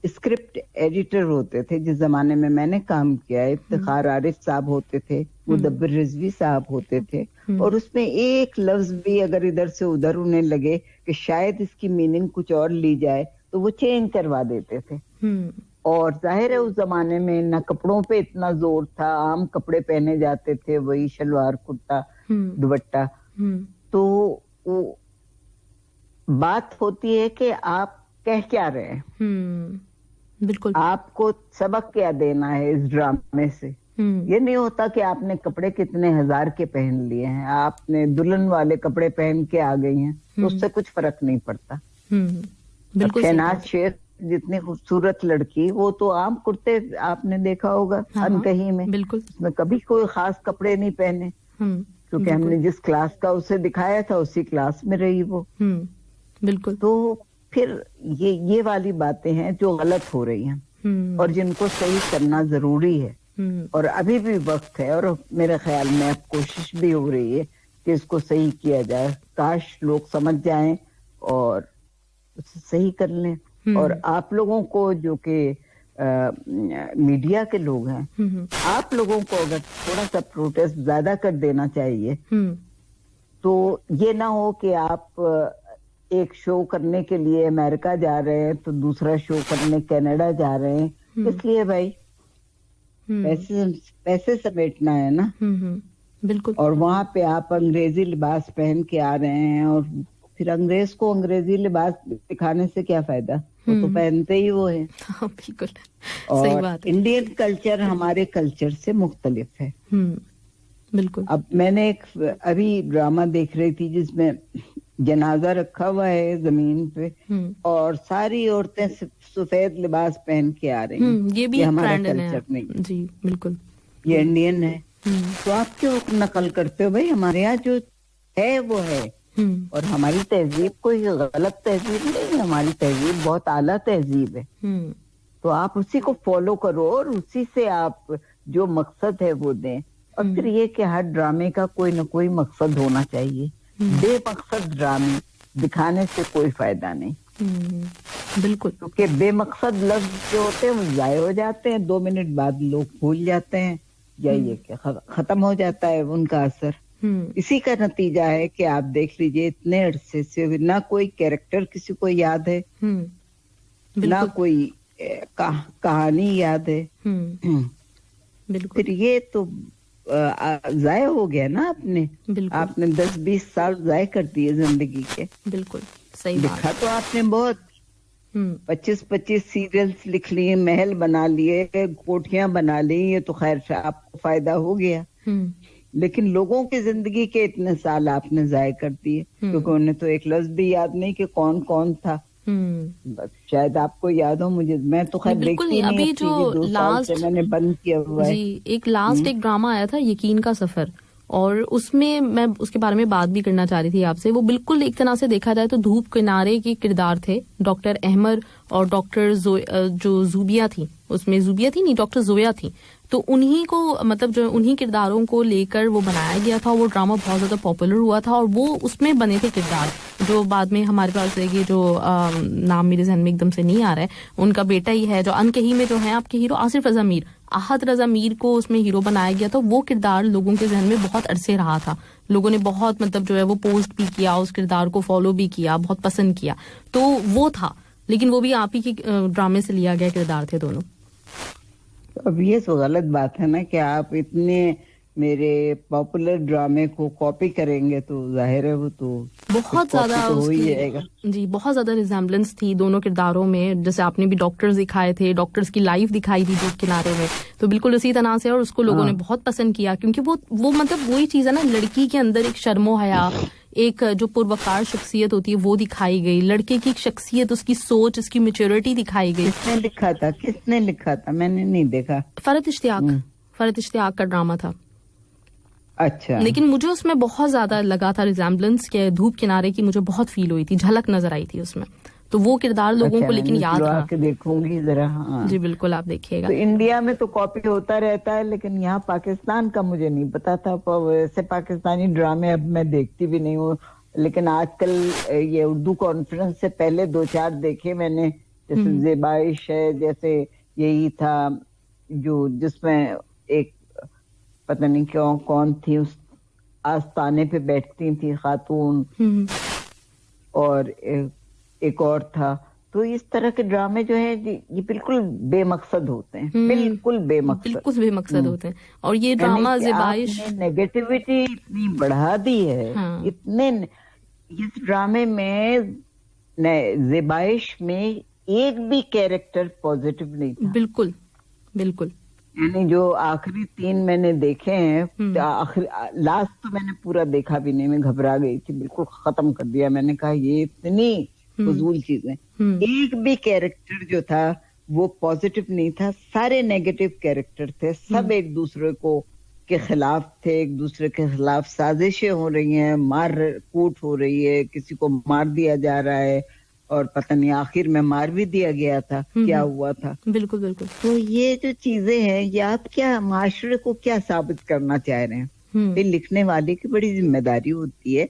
Speaker 2: स्क्रिप्ट एडिटर होते थे जिस जमाने में मैंने काम किया है, इफ्तिखार आरिफ साहब होते थे, मुदब्बिर रिजवी साहब होते थे, और उसमें एक लफ्ज भी अगर इधर से उधर उन्हें लगे कि शायद इसकी मीनिंग कुछ और ली जाए तो वो चेंज करवा देते थे। और जाहिर है उस जमाने में ना कपड़ों पे इतना जोर था, आम कपड़े पहने जाते थे, वही शलवार कुर्ता दुपट्टा। तो वो बात होती है कि आप कह क्या रहे हैं।
Speaker 1: बिल्कुल।
Speaker 2: आपको सबक क्या देना है इस ड्रामे से? ये नहीं होता कि आपने कपड़े कितने हजार के पहन लिए हैं, आपने दुल्हन वाले कपड़े पहन के आ गई हैं, तो उससे कुछ फर्क नहीं पड़ता।
Speaker 1: बिल्कुल।
Speaker 2: शहनाज शेख जितनी खूबसूरत लड़की, वो तो आम कुर्ते आपने देखा होगा अनकहीं में।
Speaker 1: बिल्कुल।
Speaker 2: उसमें कभी कोई खास कपड़े नहीं पहने, क्योंकि हमने जिस क्लास का उसे दिखाया था उसी क्लास में रही वो।
Speaker 1: बिल्कुल।
Speaker 2: तो फिर ये वाली बातें हैं जो गलत हो रही हैं और जिनको सही करना जरूरी है। और अभी भी वक्त है, और मेरे ख्याल में अब कोशिश भी हो रही है कि इसको सही किया जाए। काश लोग समझ जाएं और उसे सही कर लें। और आप लोगों को जो कि मीडिया के लोग हैं, आप लोगों को अगर थोड़ा सा प्रोटेस्ट ज्यादा कर देना चाहिए, तो ये ना हो कि आप एक शो करने के लिए अमेरिका जा रहे हैं तो दूसरा शो करने कनाडा जा रहे हैं। इसलिए भाई पैसे समेटना है ना।
Speaker 1: बिल्कुल।
Speaker 2: और वहां पे आप अंग्रेजी लिबास पहन के आ रहे हैं, और फिर अंग्रेज को अंग्रेजी लिबास दिखाने से क्या फायदा? वो तो पहनते ही वो है।
Speaker 1: बिल्कुल
Speaker 2: और
Speaker 1: सही बात है।
Speaker 2: इंडियन कल्चर हमारे कल्चर से मुख्तलिफ है।
Speaker 1: बिल्कुल।
Speaker 2: अब मैंने एक अभी ड्रामा देख रही थी जिसमें जनाजा रखा हुआ है जमीन पे और सारी औरतें सफेद लिबास पहन के आ रही हैं।
Speaker 1: ये भी
Speaker 2: हमारा
Speaker 1: ट्रेंड है
Speaker 2: कल्चर नहीं।
Speaker 1: जी बिल्कुल।
Speaker 2: ये इंडियन है। तो आप क्यों नकल करते हो? भाई हमारे यहाँ जो है वो है, और हमारी तहजीब कोई गलत तहजीब नहीं है, हमारी तहजीब बहुत आला तहजीब है। तो आप उसी को फॉलो करो और उसी से आप जो मकसद है वो दें। और फिर ये कि हर ड्रामे का कोई ना कोई मकसद होना चाहिए। बेमकसद ड्रामे दिखाने से कोई फायदा नहीं।
Speaker 1: बिल्कुल,
Speaker 2: क्योंकि बेमकसद लफ्ज जो होते हैं वो जाये हो जाते हैं, 2 मिनट बाद लोग भूल जाते हैं, या ये कि खत्म हो जाता है उनका असर। इसी का नतीजा है कि आप देख लीजिए इतने अरसे से ना कोई कैरेक्टर किसी को याद है, ना कोई कहानी याद है।
Speaker 1: बिल्कुल,
Speaker 2: फिर ये तो जाया हो गया ना। आपने 10-20 साल जाया कर दिए जिंदगी के।
Speaker 1: बिल्कुल सही बात।
Speaker 2: लिखा तो आपने बहुत, 25-25 सीरियल्स लिख लिए, महल बना लिए, कोठियां बना ली, ये तो खैर आपको फायदा हो गया। लेकिन लोगों की जिंदगी के इतने साल आपने जाया कर दिए, क्योंकि उन्हें तो एक लफ्ज भी याद नहीं कि कौन कौन था। शायद आपको याद हो, मुझे मैं तो खैर देखती नहीं।
Speaker 1: अभी जो लास्ट
Speaker 2: मैंने बंद किया हुआ है
Speaker 1: जी, एक ड्रामा आया था यकीन का सफर, और उसमें मैं उसके बारे में बात भी करना चाह रही थी आपसे। वो बिल्कुल एक तरह से देखा जाए तो धूप किनारे के किरदार थे, डॉक्टर अहमद और डॉक्टर जो जूबिया थी, उसमें जूबिया थी नहीं, डॉक्टर जोया थी। तो उन्हीं को मतलब जो उन्हीं किरदारों को लेकर वो बनाया गया था। वो ड्रामा बहुत ज्यादा पॉपुलर हुआ था और वो उसमें बने थे किरदार जो बाद में हमारे पास ये जो नाम मेरे जहन में एकदम से नहीं आ रहा है, उनका बेटा ही है जो अनकही में जो है आपके हीरो आसिफ रजा मीर, आहत रजा मीर को उसमें हीरो बनाया गया था। वो किरदार लोगों के जहन में बहुत अरसे रहा था, लोगों ने बहुत मतलब जो है वो पोस्ट भी किया, उस किरदार को फॉलो भी किया, बहुत पसंद किया। तो वो था, लेकिन वो भी आप ही के ड्रामे से लिया गया किरदार थे दोनों।
Speaker 2: अब ये तो गलत बात है ना कि आप इतने मेरे पॉपुलर ड्रामे को कॉपी करेंगे, तो जाहिर है वो तो
Speaker 1: बहुत ज्यादा
Speaker 2: तो हो ही जाएगा।
Speaker 1: जी, बहुत ज्यादा रिजेम्बलेंस थी दोनों किरदारों में। जैसे आपने भी डॉक्टर्स दिखाए थे, डॉक्टर्स की लाइफ दिखाई थी धूप किनारे में, तो बिल्कुल उसी तरह से। और उसको लोगों ने बहुत पसंद किया, क्योंकि वो मतलब वही चीज है ना, लड़की के अंदर एक शर्मो हया, एक जो पुरवकार शख्सियत होती है वो दिखाई गई, लड़के की शख्सियत, उसकी सोच, उसकी मैच्योरिटी दिखाई गई।
Speaker 2: किसने लिखा था? मैंने नहीं देखा।
Speaker 1: फरहत इश्तियाक का ड्रामा था।
Speaker 2: अच्छा।
Speaker 1: लेकिन मुझे उसमें बहुत ज्यादा लगा था रिजेम्बलेंस के धूप किनारे की, मुझे बहुत फील हुई थी, झलक नजर आई थी उसमें। तो वो किरदार लोगों को लेकिन याद रहा।
Speaker 2: देखूंगी जरा। हाँ।
Speaker 1: जी बिल्कुल, आप देखिएगा।
Speaker 2: तो इंडिया में तो कॉपी होता रहता है, लेकिन यहाँ पाकिस्तान का मुझे नहीं पता था। वैसे पाकिस्तानी ड्रामे अब मैं देखती भी नहीं हूँ, लेकिन आजकल ये उर्दू कॉन्फ्रेंस से पहले 2-4 देखे मैंने। जैसे ज़ेबाइश है, जैसे यही था जो जिसमें एक पता नहीं क्यों कौन थी, उस आस्ताने पे बैठती थी खातून, और एक और था। तो इस तरह के ड्रामे जो है ये बिल्कुल बेमकसद होते हैं, बिल्कुल बेमकसद
Speaker 1: होते हैं। और ये ड्रामा ज़ेबाइश
Speaker 2: नेगेटिविटी इतनी बढ़ा दी है। हाँ। इतने इस ड्रामे में ज़ेबाइश में एक भी कैरेक्टर पॉजिटिव नहीं था।
Speaker 1: बिल्कुल बिल्कुल।
Speaker 2: यानी जो आखिरी 3 मैंने देखे हैं, लास्ट तो मैंने पूरा देखा भी नहीं, मैं घबरा गई थी, बिल्कुल खत्म कर दिया। मैंने कहा ये इतनी फजूल चीजें। एक भी कैरेक्टर जो था वो पॉजिटिव नहीं था, सारे नेगेटिव कैरेक्टर थे। सब एक दूसरे को के खिलाफ थे, एक दूसरे के खिलाफ साजिशें हो रही हैं, मार कूट हो रही है, किसी को मार दिया जा रहा है, और पता नहीं आखिर में मार भी दिया गया था, क्या हुआ था।
Speaker 1: बिल्कुल बिल्कुल।
Speaker 2: तो ये जो चीजें हैं, ये आप क्या माशरे को क्या साबित करना चाह रहे हैं? फिर लिखने वाले की बड़ी जिम्मेदारी होती है,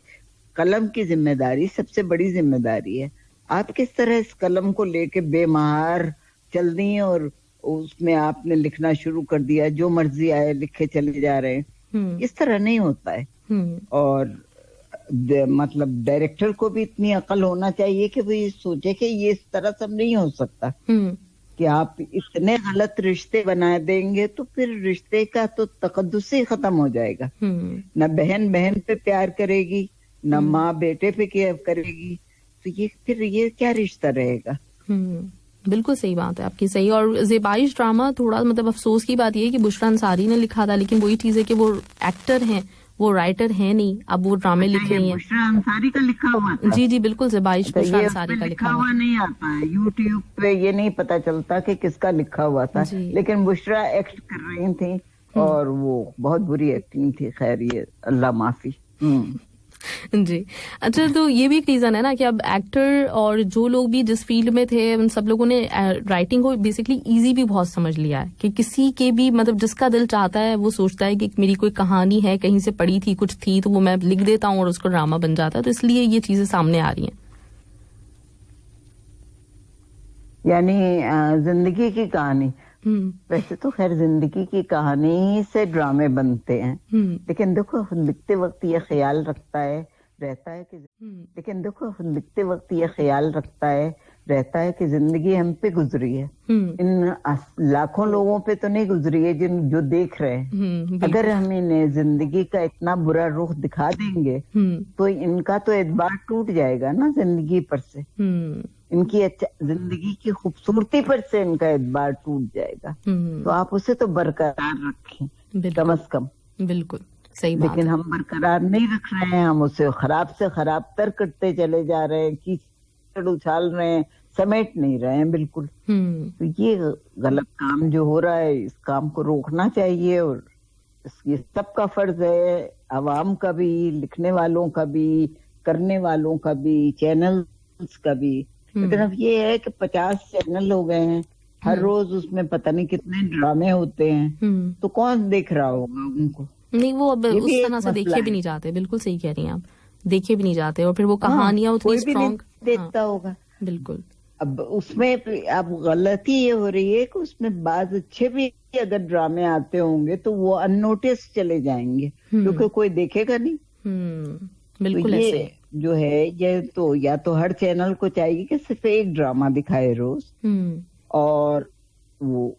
Speaker 2: कलम की जिम्मेदारी सबसे बड़ी जिम्मेदारी है। आप किस तरह इस कलम को लेके बेमहार चल दी और उसमें आपने लिखना शुरू कर दिया, जो मर्जी आए लिखे चले जा रहे हैं। इस तरह नहीं होता है। और मतलब डायरेक्टर को भी इतनी अकल होना चाहिए कि वो ये सोचे कि ये इस तरह सब नहीं हो सकता, कि आप इतने गलत रिश्ते बना देंगे तो फिर रिश्ते का तो तकद्दुस ही खत्म हो जाएगा। न बहन बहन पे प्यार करेगी, न माँ बेटे पे केयर करेगी, तो ये फिर ये क्या रिश्ता रहेगा?
Speaker 1: बिल्कुल सही बात है आपकी, सही। और ज़ेबाइश ड्रामा थोड़ा मतलब अफसोस की बात ये है कि बुशरा अंसारी ने लिखा था, लेकिन वही चीज है कि वो एक्टर हैं, वो राइटर है नहीं, अब वो ड्रामे लिख रही हैं।
Speaker 2: बुशरा अंसारी का लिखा हुआ था?
Speaker 1: जी जी बिल्कुल, ज़ेबाइश बुशरा अंसारी का लिखा हुआ
Speaker 2: नहीं आता है यूट्यूब पे, ये नहीं पता चलता कि किसका लिखा हुआ था, लेकिन बुशरा एक्ट कर रही थी और वो बहुत बुरी एक्टिंग थी। खैर ये अल्लाह माफी।
Speaker 1: जी। अच्छा, तो ये भी एक रीजन है ना कि अब एक्टर और जो लोग भी जिस फील्ड में थे उन सब लोगों ने राइटिंग को बेसिकली इजी भी बहुत समझ लिया है कि किसी के भी मतलब जिसका दिल चाहता है वो सोचता है कि मेरी कोई कहानी है, कहीं से पढ़ी थी, कुछ थी, तो वो मैं लिख देता हूँ और उसको ड्रामा बन जाता है। तो इसलिए ये चीजें सामने आ रही हैं।
Speaker 2: यानी जिंदगी की कहानी, वैसे तो खैर जिंदगी की कहानी से ड्रामे बनते हैं, लेकिन देखो लिखते वक्त ये ख्याल रहता है कि जिंदगी हम पे गुजरी है, इन लाखों लोगों पे तो नहीं गुजरी है जो देख रहे हैं। अगर हम इन्हें जिंदगी का इतना बुरा रुख दिखा देंगे तो इनका तो एतबार टूट जाएगा ना जिंदगी पर से, इनकी जिंदगी की खूबसूरती पर से इनका एतबार टूट जाएगा। तो आप उसे तो बरकरार रखें कम से कम।
Speaker 1: बिल्कुल सही बात।
Speaker 2: लेकिन हम बरकरार नहीं रख रहे हैं, हम उसे खराब से खराब तर करते चले जा रहे हैं, कीचड़ उछाल रहे हैं, समेट नहीं रहे हैं बिल्कुल। तो ये गलत काम जो हो रहा है, इस काम को रोकना चाहिए और ये सबका फर्ज है, आवाम का भी, लिखने वालों का भी, करने वालों का भी, चैनल्स का भी। लेकिन अब ये है कि 50 चैनल हो गए हैं, हर रोज उसमें पता नहीं कितने ड्रामे होते हैं, तो कौन देख रहा होगा उनको?
Speaker 1: नहीं, वो अब उस तरह से देखे भी नहीं जाते। बिल्कुल सही कह रही हैं आप, देखे भी नहीं जाते और फिर वो कहानियां उतनी स्ट्रॉन्ग
Speaker 2: देखता होगा।
Speaker 1: बिल्कुल।
Speaker 2: अब उसमें अब गलती ये हो रही है कि उसमें बाद अच्छे भी अगर ड्रामे आते होंगे तो वो अननोटिस चले जाएंगे क्योंकि कोई देखेगा नहीं।
Speaker 1: बिल्कुल।
Speaker 2: तो ये
Speaker 1: ऐसे
Speaker 2: जो है ये तो या तो हर चैनल को चाहिए कि सिर्फ एक ड्रामा दिखाए रोज और वो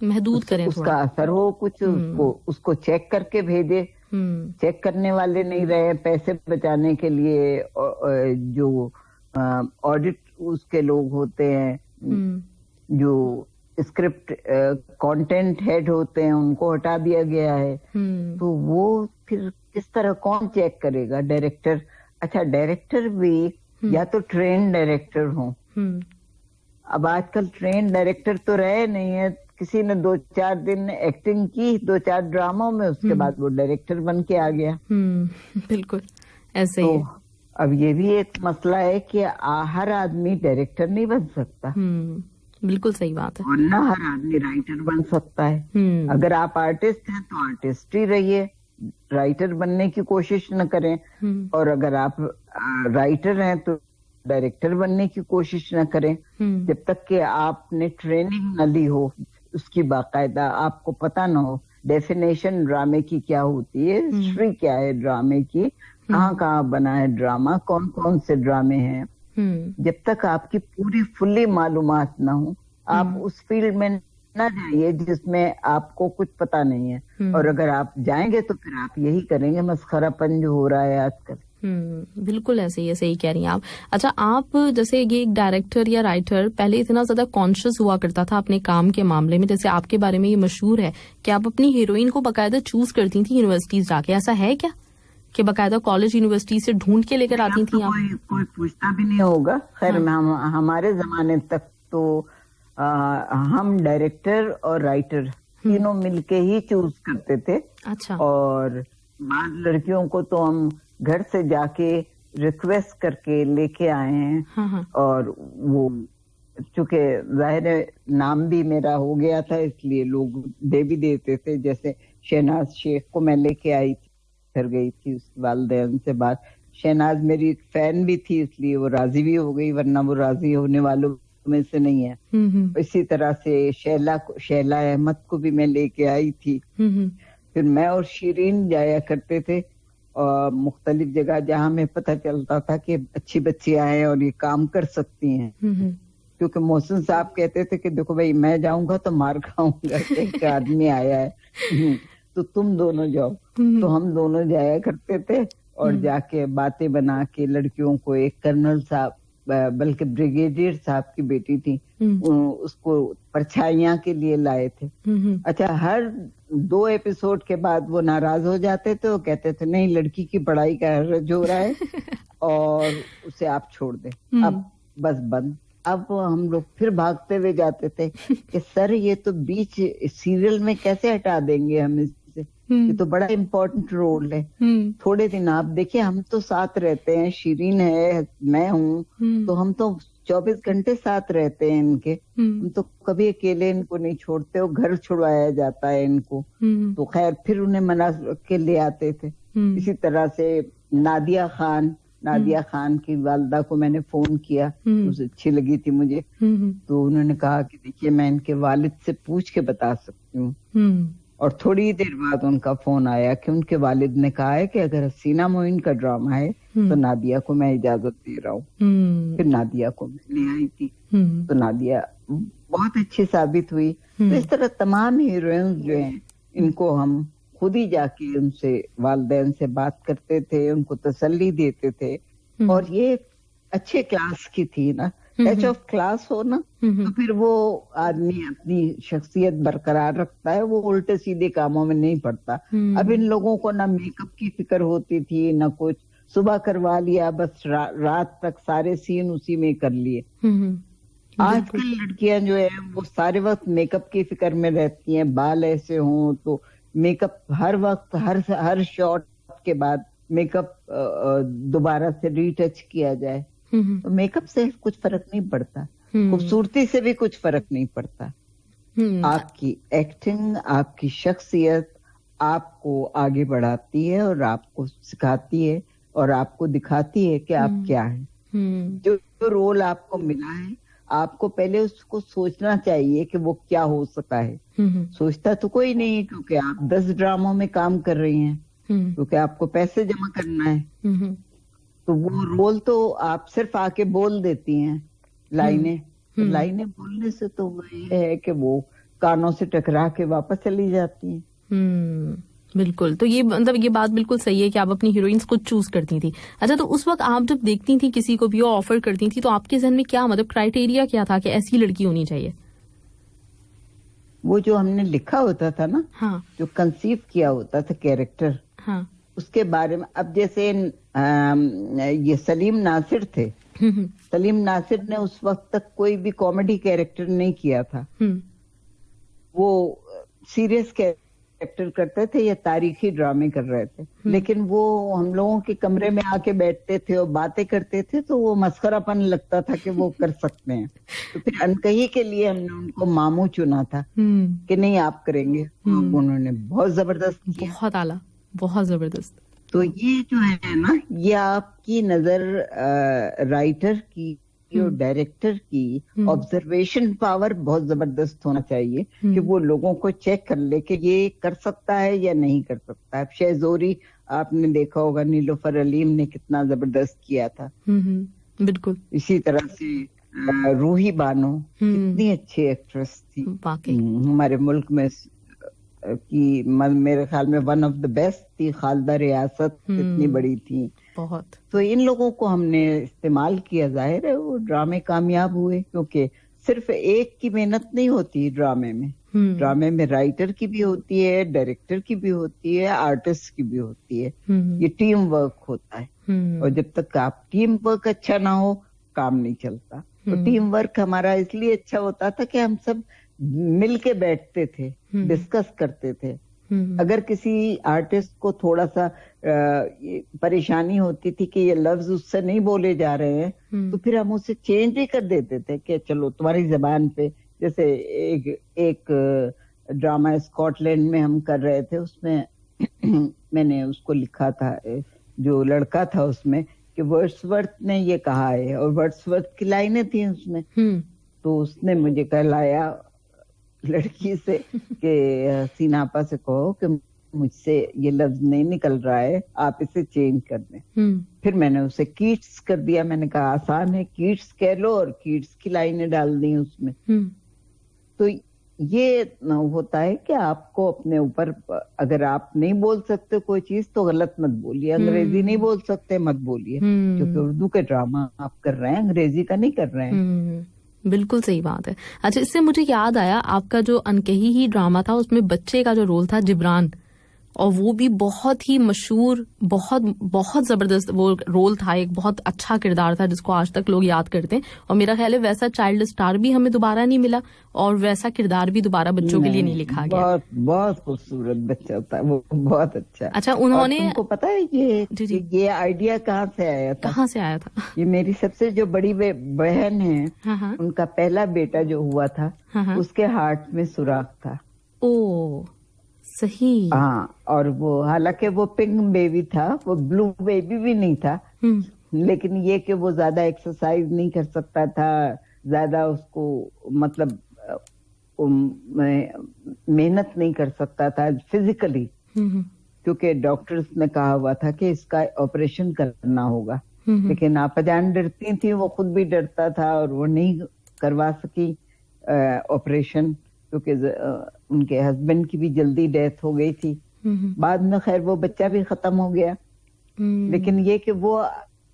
Speaker 1: महदूद करें,
Speaker 2: उसका असर हो कुछ, उसको चेक करके भेजे। चेक करने वाले नहीं रहे पैसे बचाने के लिए, जो ऑडिट उसके लोग होते हैं, जो स्क्रिप्ट कंटेंट हेड होते हैं, उनको हटा दिया गया है। तो वो फिर किस तरह कौन चेक करेगा? डायरेक्टर, अच्छा डायरेक्टर भी या तो ट्रेन डायरेक्टर हो। अब आजकल ट्रेन डायरेक्टर तो रहे नहीं है, किसी ने 2-4 दिन एक्टिंग की 2-4 ड्रामों में, उसके बाद वो डायरेक्टर बन के आ गया।
Speaker 1: बिल्कुल ऐसे ही।
Speaker 2: तो अब ये भी एक मसला है कि हर आदमी डायरेक्टर नहीं बन सकता।
Speaker 1: बिल्कुल सही बात है।
Speaker 2: और ना हर आदमी राइटर बन सकता है। अगर आप आर्टिस्ट हैं तो आर्टिस्ट ही रहिए, राइटर बनने की कोशिश न करें। और अगर आप राइटर हैं तो डायरेक्टर बनने की कोशिश न करें जब तक कि आपने ट्रेनिंग न ली हो, उसकी बाकायदा आपको पता न हो डेफिनेशन ड्रामे की क्या होती है, हिस्ट्री क्या है ड्रामे की, कहाँ कहाँ बना है ड्रामा, कौन कौन से ड्रामे हैं। जब तक आपकी पूरी फुल्ली मालूमात ना हो, आप उस फील्ड में ना जाइए जिसमें आपको कुछ पता नहीं है। और अगर आप जाएंगे तो फिर आप यही करेंगे मस्खरापन जो हो रहा है आजकल।
Speaker 1: बिल्कुल ऐसे ही, सही कह रही हैं आप। अच्छा, आप जैसे ये एक डायरेक्टर या राइटर पहले इतना ज्यादा कॉन्शियस हुआ करता था अपने काम के मामले में, जैसे आपके बारे में ये मशहूर है कि आप अपनी हीरोइन को बकायदा चूज करती थी यूनिवर्सिटीज जाके, ऐसा है क्या कि बकायदा कॉलेज यूनिवर्सिटी से ढूंढ के लेकर आती थी आप?
Speaker 2: कोई पूछता भी नहीं होगा। खैर हमारे जमाने तक तो हम डायरेक्टर और राइटर तीनों मिलके ही चूज करते थे।
Speaker 1: अच्छा।
Speaker 2: और बाद लड़कियों को तो हम घर से जाके रिक्वेस्ट करके लेके आए हैं। और वो चूंकि जाहिर है नाम भी मेरा हो गया था इसलिए लोग दे भी देते थे। जैसे शहनाज शेख को मैं लेके आई थी, घर गई थी उसके वालिदैन से बात। शहनाज मेरी फैन भी थी इसलिए वो राजी भी हो गई, वरना वो राजी होने वालों में से नहीं है। इसी तरह से शैला अहमद को भी मैं लेके आई थी। फिर मैं और शीरीन जाया करते थे और मुख्तलिफ जगह जहाँ में पता चलता था कि अच्छी बच्चियां हैं और ये काम कर सकती हैं। क्योंकि मोहसिन साहब कहते थे कि देखो भाई मैं जाऊंगा तो मार खाऊंगा, एक आदमी आया है तो तुम दोनों जाओ। तो हम दोनों जाया करते थे और जाके बातें बना के लड़कियों को, एक कर्नल साहब बल्कि ब्रिगेडियर साहब की बेटी थी, उसको परछाइयां के लिए लाए थे। अच्छा, हर 2 एपिसोड के बाद वो नाराज हो जाते थे, वो कहते थे नहीं लड़की की पढ़ाई का हर्ज हो रहा है और उसे आप छोड़ दें, अब बस बंद। अब हम लोग फिर भागते हुए जाते थे कि सर ये तो बीच सीरियल में कैसे हटा देंगे हम इससे, ये तो बड़ा इम्पोर्टेंट रोल है। थोड़े दिन आप देखिए, हम तो साथ रहते हैं, शिरीन है, मैं हूँ, तो हम तो 24 घंटे साथ रहते हैं इनके। हम तो कभी अकेले इनको नहीं छोड़ते, और घर छुड़वाया जाता है इनको, तो खैर फिर उन्हें मना के ले आते थे। इसी तरह से नादिया खान की वालदा को मैंने फोन किया, उसे अच्छी लगी थी मुझे, तो उन्होंने कहा कि देखिए मैं इनके वालिद से पूछ के बता सकती हूँ। और थोड़ी देर बाद उनका फोन आया कि उनके वालिद ने कहा है कि अगर हसीना मोइन का ड्रामा है तो नादिया को मैं इजाजत दे रहा हूँ। फिर नादिया को मैं ले आई थी, तो नादिया बहुत अच्छी साबित हुई। तो इस तरह तमाम हीरोइंस जो हैं, इनको हम खुद ही जाके उनसे वालिदैन से बात करते थे, उनको तसल्ली देते थे। और ये अच्छे क्लास की थी ना, टच ऑफ क्लास हो ना, तो फिर वो आदमी अपनी शख्सियत बरकरार रखता है, वो उल्टे सीधे कामों में नहीं पड़ता। अब इन लोगों को ना मेकअप की फिक्र होती थी ना कुछ, सुबह करवा लिया बस, रात तक सारे सीन उसी में कर लिए। आजकल लड़कियां जो है वो सारे वक्त मेकअप की फिक्र में रहती हैं, बाल ऐसे हों तो मेकअप हर वक्त, हर शॉट के बाद मेकअप दोबारा से रीटच किया जाए। तो मेकअप से कुछ फर्क नहीं पड़ता, खूबसूरती से भी कुछ फर्क नहीं पड़ता। आपकी एक्टिंग, आपकी शख्सियत आपको आगे बढ़ाती है और आपको सिखाती है और आपको दिखाती है कि आप क्या हैं। जो रोल आपको मिला है, आपको पहले उसको सोचना चाहिए कि वो क्या हो सकता है। सोचता तो कोई नहीं है, क्योंकि आप 10 ड्रामों में काम कर रही हैं, क्योंकि आपको पैसे जमा करना है। तो वो रोल तो आप सिर्फ आके बोल देती हैं लाइनें, लाइनें बोलने से तो वो ये है कि वो कानों से टकरा के वापस चली जाती हैं।
Speaker 1: बिल्कुल, तो ये मतलब ये बात बिल्कुल सही है कि आप अपनी हीरोइंस को चूज करती थी। अच्छा, तो उस वक्त आप जब देखती थी किसी को भी और ऑफर करती थी, तो आपके जहन में क्या मतलब क्राइटेरिया क्या था कि ऐसी लड़की होनी चाहिए?
Speaker 2: वो जो हमने लिखा होता था ना,
Speaker 1: हाँ,
Speaker 2: जो कंसीव किया होता था कैरेक्टर,
Speaker 1: हाँ,
Speaker 2: उसके बारे में। अब जैसे ये सलीम नासिर थे, सलीम नासिर ने उस वक्त तक कोई भी कॉमेडी कैरेक्टर नहीं किया था। वो सीरियस कैरेक्टर करते थे या तारीखी ड्रामे कर रहे थे, लेकिन वो हम लोगों के कमरे में आके बैठते थे और बातें करते थे, तो वो मस्खरापन लगता था कि वो कर सकते हैं। तो फिर अनकही के लिए हमने उनको मामू चुना था कि नहीं आप करेंगे। उन्होंने बहुत जबरदस्त किया,
Speaker 1: बहुत आला, बहुत जबरदस्त।
Speaker 2: तो ये जो है ना, ये आपकी नजर राइटर की और डायरेक्टर की ऑब्जर्वेशन पावर बहुत जबरदस्त होना चाहिए कि वो लोगों को चेक कर ले कि ये कर सकता है या नहीं कर सकता है। शेजोरी आपने देखा होगा, नीलोफर अलीम ने कितना जबरदस्त किया था।
Speaker 1: बिल्कुल।
Speaker 2: इसी तरह से रूही बानो कितनी अच्छी एक्ट्रेस थी, हमारे मुल्क में की मेरे ख्याल में वन ऑफ द बेस्ट थी। खालिदा रियासत कितनी बड़ी थी,
Speaker 1: बहुत।
Speaker 2: तो इन लोगों को हमने इस्तेमाल किया, जाहिर है वो ड्रामे कामयाब हुए, क्योंकि सिर्फ एक की मेहनत नहीं होती ड्रामे में। ड्रामे में राइटर की भी होती है, डायरेक्टर की भी होती है, आर्टिस्ट की भी होती है। ये टीम वर्क होता है, और जब तक आप टीम वर्क अच्छा ना हो, काम नहीं चलता। तो टीम वर्क हमारा इसलिए अच्छा होता था कि हम सब मिल के बैठते थे, डिस्कस करते थे। अगर किसी आर्टिस्ट को थोड़ा सा परेशानी होती थी कि ये लफ्ज उससे नहीं बोले जा रहे हैं, तो फिर हम उसे चेंज भी कर देते थे कि चलो तुम्हारी जबान पे। जैसे एक ड्रामा स्कॉटलैंड में हम कर रहे थे, उसमें मैंने उसको लिखा था, जो लड़का था उसमें, कि वर्ड्सवर्थ ने ये कहा है, और वर्ड्सवर्थ की लाइनें थी उसमें। तो उसने मुझे कहलाया लड़की से कि हसीना आपा से कहो कि मुझसे ये लफ्ज नहीं निकल रहा है, आप इसे चेंज कर दें। फिर मैंने उसे कीट्स कर दिया। मैंने कहा आसान है, कीट्स कह लो, और कीट्स की लाइनें डाल दी उसमें। तो ये होता है कि आपको अपने ऊपर, अगर आप नहीं बोल सकते कोई चीज तो गलत मत बोलिए। अंग्रेजी नहीं बोल सकते मत बोलिए, क्योंकि उर्दू के ड्रामा आप कर रहे हैं, अंग्रेजी का नहीं कर रहे हैं।
Speaker 1: बिल्कुल सही बात है। अच्छा, इससे मुझे याद आया, आपका जो अनकही ही ड्रामा था उसमें बच्चे का जो रोल था जिब्रान, और वो भी बहुत ही मशहूर, बहुत बहुत जबरदस्त वो रोल था, एक बहुत अच्छा किरदार था जिसको आज तक लोग याद करते हैं। और मेरा ख्याल है वैसा चाइल्ड स्टार भी हमें दोबारा नहीं मिला और वैसा किरदार भी दोबारा बच्चों के लिए नहीं लिखा गया।
Speaker 2: बहुत बहुत खूबसूरत बच्चा था वो, बहुत अच्छा।
Speaker 1: अच्छा, उन्होंने,
Speaker 2: और तुमको पता है ये
Speaker 1: जी
Speaker 2: ये आइडिया कहाँ से आया था?
Speaker 1: कहाँ से आया था?
Speaker 2: ये मेरी सबसे जो बड़ी बहन है,
Speaker 1: हाँ,
Speaker 2: उनका पहला बेटा जो हुआ था,
Speaker 1: हाँ,
Speaker 2: उसके हार्ट में सुराख था।
Speaker 1: ओ सही।
Speaker 2: हाँ, और वो हालांकि वो पिंक बेबी था, वो ब्लू बेबी भी नहीं था, लेकिन ये कि वो ज्यादा एक्सरसाइज नहीं कर सकता था, ज्यादा उसको मतलब मेहनत नहीं कर सकता था फिजिकली, क्योंकि डॉक्टर्स ने कहा हुआ था कि इसका ऑपरेशन करना होगा। लेकिन आपजान डरती थी, वो खुद भी डरता था और वो नहीं करवा सकी ऑपरेशन, क्योंकि उनके हस्बैंड की भी जल्दी डेथ हो गई थी। बाद में खैर वो बच्चा भी खत्म हो गया। लेकिन ये कि वो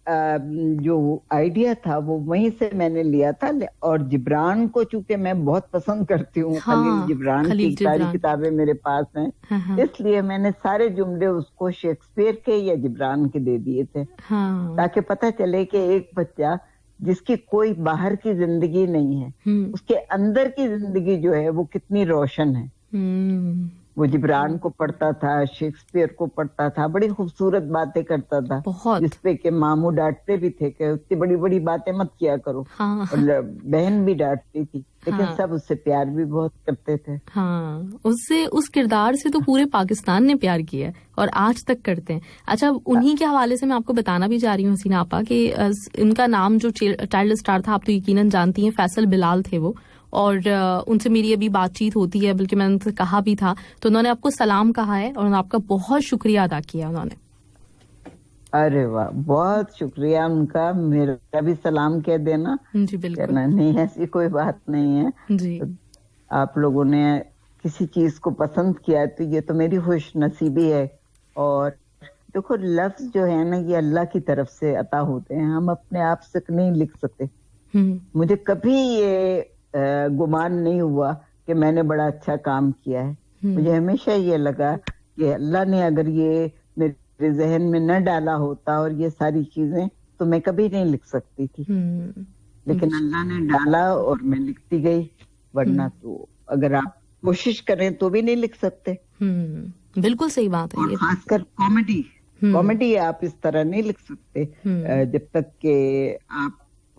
Speaker 2: जो आइडिया था वो वहीं से मैंने लिया था। और जिब्रान को चूंकि मैं बहुत पसंद करती हूँ,
Speaker 1: हाँ,
Speaker 2: खलील जिब्रान की सारी किताबें मेरे पास हैं, इसलिए मैंने सारे जुमले उसको शेक्सपियर के या जिब्रान के दे दिए थे, ताकि पता चले कि एक बच्चा जिसकी कोई बाहर की जिंदगी नहीं है, उसके अंदर की जिंदगी जो है वो कितनी रोशन है। वो जिब्रान को पढ़ता था, शेक्सपियर को पढ़ता था, बड़ी खूबसूरत बातें करता था, जिसपे के मामू डांटते भी थे कि उतनी बड़ी बड़ी बातें मत किया करो। हाँ। और बहन भी डांटती थी, लेकिन हाँ। सब उससे प्यार भी बहुत करते थे।
Speaker 1: हाँ, उससे, उस किरदार से तो पूरे पाकिस्तान ने प्यार किया है और आज तक करते हैं। अच्छा, उन्हीं के हवाले से मैं आपको बताना भी जा रही हूँ हसीना आपा कि इनका नाम जो चाइल्ड स्टार था, आप तो यकीनन जानती हैं, फैसल बिलाल थे वो। और उनसे मेरी अभी बातचीत होती है, बल्कि मैंने उनसे कहा भी था, तो उन्होंने आपको सलाम कहा है और आपका बहुत शुक्रिया अदा किया उन्होंने।
Speaker 2: अरे वाह, बहुत शुक्रिया उनका, मेरा भी सलाम कह देना।
Speaker 1: जी बिल्कुल।
Speaker 2: नहीं, ऐसी कोई बात नहीं है जी। तो आप लोगों ने किसी चीज को पसंद किया तो ये तो मेरी खुश नसीबी है। और देखो, लफ्ज जो है ना, ये अल्लाह की तरफ से अता होते हैं, हम अपने आप से नहीं लिख सकते। मुझे कभी ये गुमान नहीं हुआ कि मैंने बड़ा अच्छा काम किया है। मुझे हमेशा ये लगा कि अल्लाह ने अगर ये मेरे जहन में न डाला होता और ये सारी चीजें, तो मैं कभी नहीं लिख सकती थी। लेकिन अल्लाह ने डाला और मैं लिखती गई, वरना तो अगर आप कोशिश करें तो भी नहीं लिख सकते।
Speaker 1: बिल्कुल सही बात है।
Speaker 2: और खासकर कॉमेडी आप इस तरह नहीं लिख सकते जब तक कि आप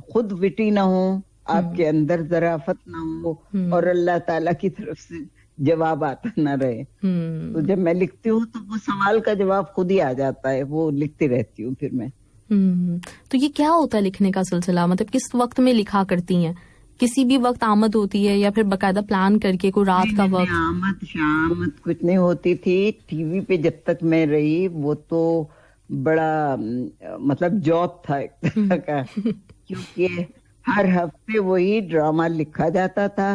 Speaker 2: खुद विटी ना हो, आपके अंदर जराफत ना हो और अल्लाह ताला की तरफ से जवाब आता ना रहे। तो जब मैं लिखती हूँ तो वो सवाल का जवाब खुद ही आ जाता है, वो लिखती रहती हूँ फिर मैं।
Speaker 1: तो ये क्या होता है लिखने का सिलसिला, मतलब किस वक्त में लिखा करती हैं? किसी भी वक्त आमद होती है या फिर बकायदा प्लान करके कोई रात का वक्त?
Speaker 2: आमद शामद कुछ नहीं होती थी। टीवी पे जब तक मैं रही वो तो बड़ा मतलब जॉब था एक तरह का, क्योंकि हर हफ्ते वही ड्रामा लिखा जाता था,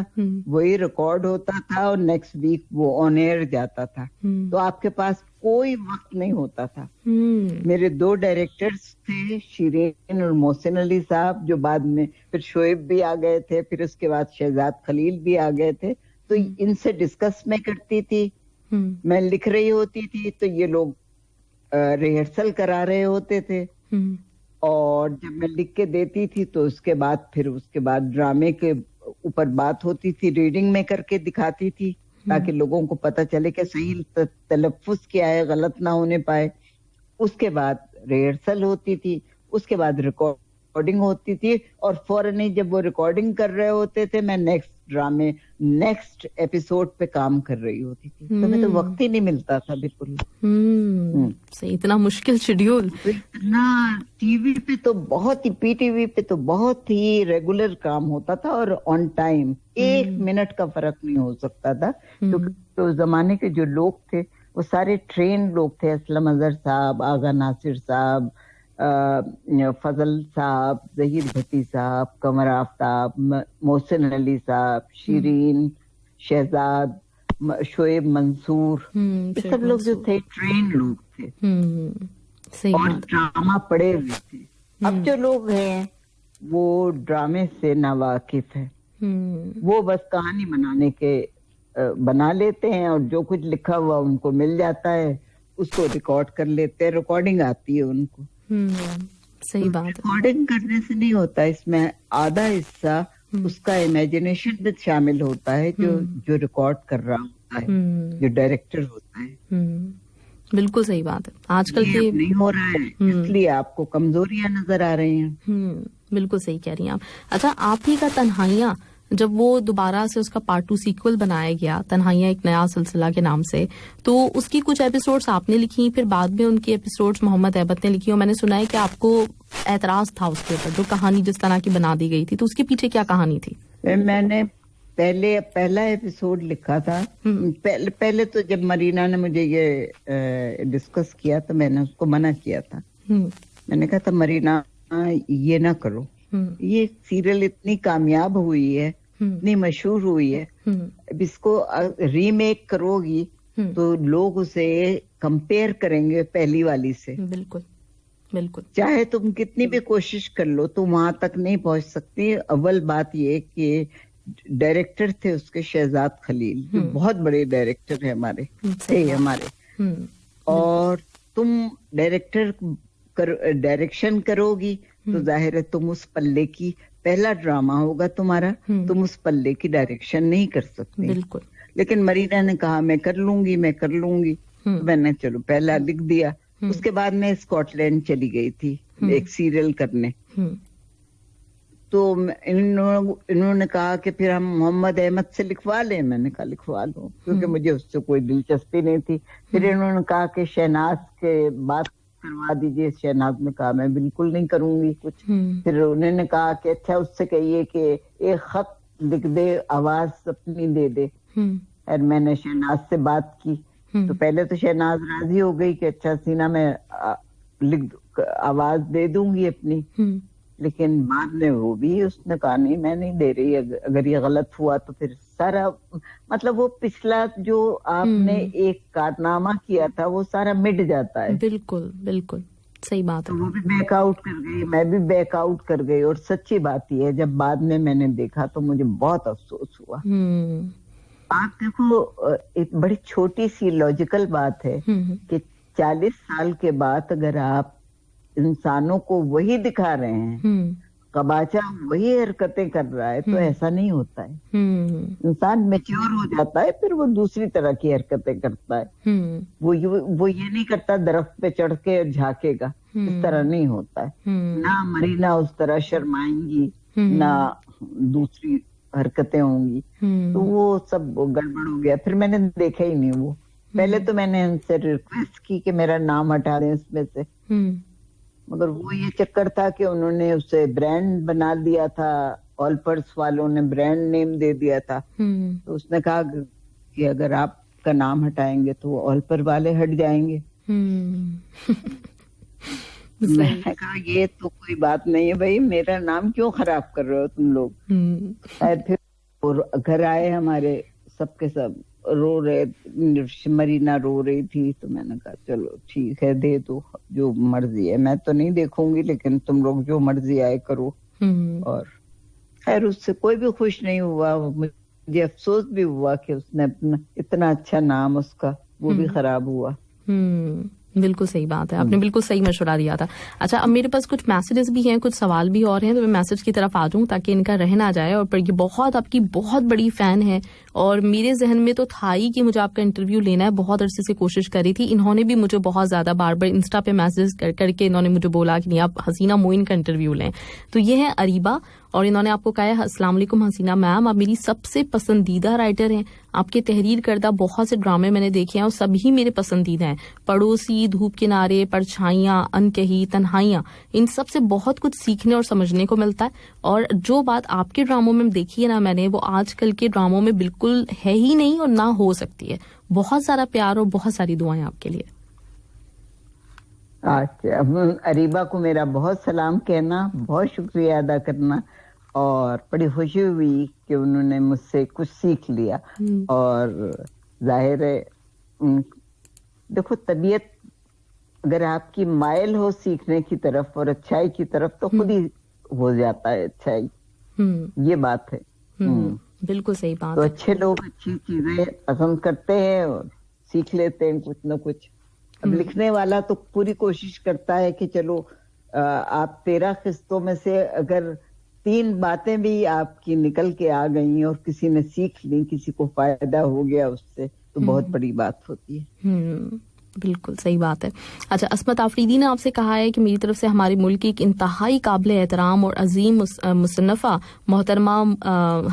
Speaker 2: वही रिकॉर्ड होता था और नेक्स्ट वीक वो ऑन एयर जाता था। तो आपके पास कोई वक्त नहीं होता था। मेरे 2 डायरेक्टर्स थे, शिरीन और मोहसिन अली साहब, जो बाद में फिर शोएब भी आ गए थे, फिर उसके बाद शहजाद खलील भी आ गए थे। तो इनसे डिस्कस मैं करती थी, मैं लिख रही होती थी तो ये लोग रिहर्सल करा रहे होते थे, और जब मैं लिख के देती थी तो उसके बाद ड्रामे के ऊपर बात होती थी, रीडिंग में करके दिखाती थी, ताकि लोगों को पता चले कि सही तलफ्फुज क्या है, गलत ना होने पाए। उसके बाद रिहर्सल होती थी, उसके बाद रिकॉर्डिंग होती थी, और फौरन ही जब वो रिकॉर्डिंग कर रहे होते थे, मैं नेक्स्ट एपिसोड पे काम कर रही होती थी। तो मैं तो वक्त ही नहीं मिलता था बिल्कुल।
Speaker 1: सही, इतना मुश्किल शेड्यूल।
Speaker 2: इतना टीवी पे तो बहुत ही, पीटीवी पे तो बहुत ही रेगुलर काम होता था और ऑन टाइम, 1 मिनट का फर्क नहीं हो सकता था, क्योंकि तो जमाने के जो लोग थे वो सारे ट्रेन लोग थे। असलम अजहर साहब, आगा नासिर साहब, फजल साहब, जहीर भट्टी साहब, कमर आफ्ताब, मोहसिन अली साहब, शिरीन, शहजाद, शोएब मंसूर, ये सब लोग जो थे ट्रेन लोग थे और ड्रामा पढ़े हुए थे। अब जो लोग हैं वो ड्रामे से नावाकिफ है, वो बस कहानी बनाने के बना लेते हैं और जो कुछ लिखा हुआ उनको मिल जाता है, उसको रिकॉर्ड कर लेते हैं, रिकॉर्डिंग आती है उनको।
Speaker 1: सही बात है।
Speaker 2: रिकॉर्डिंग करने से नहीं होता, इसमें आधा हिस्सा उसका इमेजिनेशन में शामिल होता है, जो रिकॉर्ड कर रहा होता है, जो डायरेक्टर होता है।
Speaker 1: बिल्कुल सही बात है। आजकल के
Speaker 2: नहीं हो रहा है, इसलिए आपको कमजोरियां नजर आ रही हैं।
Speaker 1: बिल्कुल सही कह रही हैं आप। अच्छा, आप ही का तन्हाइयां, जब वो दोबारा से उसका पार्ट 2 सीक्वल बनाया गया, तन्हाइयां एक नया सिलसिला के नाम से, तो उसकी कुछ एपिसोड्स आपने लिखी, फिर बाद में उनकी एपिसोड्स मोहम्मद अहमद ने लिखी, और मैंने सुना है कि आपको एतराज था उसके ऊपर, जो कहानी जिस तरह की बना दी गई थी, तो उसके पीछे क्या कहानी थी?
Speaker 2: मैंने पहला एपिसोड लिखा था। पहले तो जब मरीना ने मुझे ये डिस्कस किया तो मैंने उसको मना किया था। मैंने कहा था मरीना ये ना करो, ये सीरियल इतनी कामयाब हुई है, इतनी मशहूर हुई है, अब इसको रीमेक करोगी तो लोग उसे कंपेयर करेंगे पहली वाली से।
Speaker 1: बिल्कुल बिल्कुल।
Speaker 2: चाहे तुम कितनी भी कोशिश कर लो तो वहां तक नहीं पहुंच सकती। अव्वल बात ये कि डायरेक्टर थे उसके शहजाद खलील, जो बहुत बड़े डायरेक्टर है हमारे, और तुम डायरेक्शन करोगी तो जाहिर है तुम उस पल्ले की, पहला ड्रामा होगा तुम्हारा, तुम उस पल्ले की डायरेक्शन नहीं कर सकते।
Speaker 1: बिल्कुल।
Speaker 2: लेकिन मरीना ने कहा मैं कर लूंगी, तो मैंने चलो पहला लिख दिया। उसके बाद मैं स्कॉटलैंड चली गई थी एक सीरियल करने, तो इन्होंने कहा कि फिर हम मोहम्मद अहमद से लिखवा लें। मैंने कहा लिखवा लो, क्योंकि मुझे उससे कोई दिलचस्पी नहीं थी। फिर इन्होंने कहा कि शहनाज के बात करवा दीजिए। शहनाज ने कहा मैं बिल्कुल नहीं करूंगी कुछ। फिर उन्होंने कहा कि अच्छा उससे कहिए कि एक खत लिख दे, आवाज अपनी दे दे। और मैंने शहनाज से बात की, तो पहले तो शहनाज राजी हो गई कि अच्छा सीना मैं आवाज दे दूंगी अपनी, लेकिन बाद में वो भी उसने कहा नहीं मैं नहीं दे रही, अगर ये गलत हुआ तो फिर सारा, मतलब वो पिछला जो आपने एक कारनामा किया था वो सारा मिट जाता है।
Speaker 1: बिल्कुल बिल्कुल सही बात है।
Speaker 2: तो वो भी बैकआउट कर गई, मैं भी बैकआउट कर गई। और सच्ची बात ये है, जब बाद में मैंने देखा तो मुझे बहुत अफसोस हुआ। आप देखो, एक बड़ी छोटी सी लॉजिकल बात है कि 40 साल के बाद अगर आप इंसानों को वही दिखा रहे हैं, कबाचा वही हरकतें कर रहा है, तो ऐसा नहीं होता है। इंसान मैच्योर हो जाता है, फिर वो दूसरी तरह की हरकतें करता है। वो ये नहीं करता दरख्त पे चढ़ के झाकेगा, इस तरह नहीं होता है। ना मरीना उस तरह शर्माएंगी, ना दूसरी हरकतें होंगी। तो वो सब गड़बड़ हो गया, फिर मैंने देखा ही नहीं वो। पहले तो मैंने उनसे रिक्वेस्ट की कि मेरा नाम हटा दें इसमें से, मगर वो ये चक्कर था कि उन्होंने उसे ब्रांड बना दिया था, ऑलपर्स वालों ने ब्रांड नेम दे दिया था। तो उसने कहा कि अगर आपका नाम हटाएंगे तो वो ऑलपर वाले हट जाएंगे। मैंने कहा ये तो कोई बात नहीं है भाई, मेरा नाम क्यों खराब कर रहे हो तुम लोग। फिर घर आए हमारे सबके सब रो रहे, मरीना रो रही थी, तो मैंने कहा चलो ठीक है दे दो, जो मर्जी है, मैं तो नहीं देखूंगी, लेकिन तुम लोग जो मर्जी आए करो। और खैर उससे कोई भी खुश नहीं हुआ। मुझे अफसोस भी हुआ कि उसने अपना इतना अच्छा नाम उसका वो भी खराब हुआ।
Speaker 1: बिल्कुल सही बात है, आपने बिल्कुल सही मशवरा दिया था। अच्छा, अब मेरे पास कुछ मैसेजेस भी हैं, कुछ सवाल भी और हैं, तो मैं मैसेज की तरफ आ जाऊं ताकि इनका रह ना जाए। और ये बहुत आपकी बहुत बड़ी फैन है, और मेरे जहन में तो था ही कि मुझे आपका इंटरव्यू लेना है, बहुत अरसे से कोशिश करी थी। इन्होंने भी मुझे बहुत ज्यादा बार बार इंस्टा पे मैसेज करके इन्होंने मुझे बोला कि नहीं आप हसीना मोइन का इंटरव्यू लें। तो ये है अरीबा, और इन्होंने आपको कहा है अस्सलाम वालेकुम हसीना मैम, आप मेरी सबसे पसंदीदा राइटर हैं। आपके तहरीर करदा बहुत से ड्रामे मैंने देखे हैं और सभी मेरे पसंदीदा हैं। पड़ोसी, धूप किनारे, परछाइयां, अनकही, तन्हाइयां, इन सब से बहुत कुछ सीखने और समझने को मिलता है। और जो बात आपके ड्रामों में देखी है ना मैंने, वो आजकल के ड्रामों में बिल्कुल है ही नहीं और ना हो सकती है। बहुत सारा प्यार और बहुत सारी दुआएं आपके लिए।
Speaker 2: अच्छा, अरीबा को मेरा बहुत सलाम कहना, बहुत शुक्रिया अदा करना, और बड़ी खुशी हुई कि उन्होंने मुझसे कुछ सीख लिया। और जाहिर है देखो, तबीयत अगर आपकी माइल हो सीखने की तरफ और अच्छाई की तरफ, तो खुद ही हो जाता है अच्छाई। ये बात है।
Speaker 1: बिल्कुल सही बात
Speaker 2: तो
Speaker 1: है।
Speaker 2: अच्छे लोग अच्छी चीजें पसंद करते हैं और सीख लेते हैं कुछ ना कुछ। अब लिखने वाला तो पूरी कोशिश करता है कि चलो आप 13 किस्तों में से अगर 3 बातें भी आपकी निकल के आ गई और किसी ने सीख ली, किसी को फायदा हो गया उससे, तो बहुत बड़ी बात होती है।
Speaker 1: बिल्कुल सही बात है। अच्छा, अस्मत आफरीदी ने आपसे कहा है कि मेरी तरफ से हमारे मुल्क की एक इंतहाई काबिल एहतराम और अजीम मुसन्नफ़ा मोहतरमा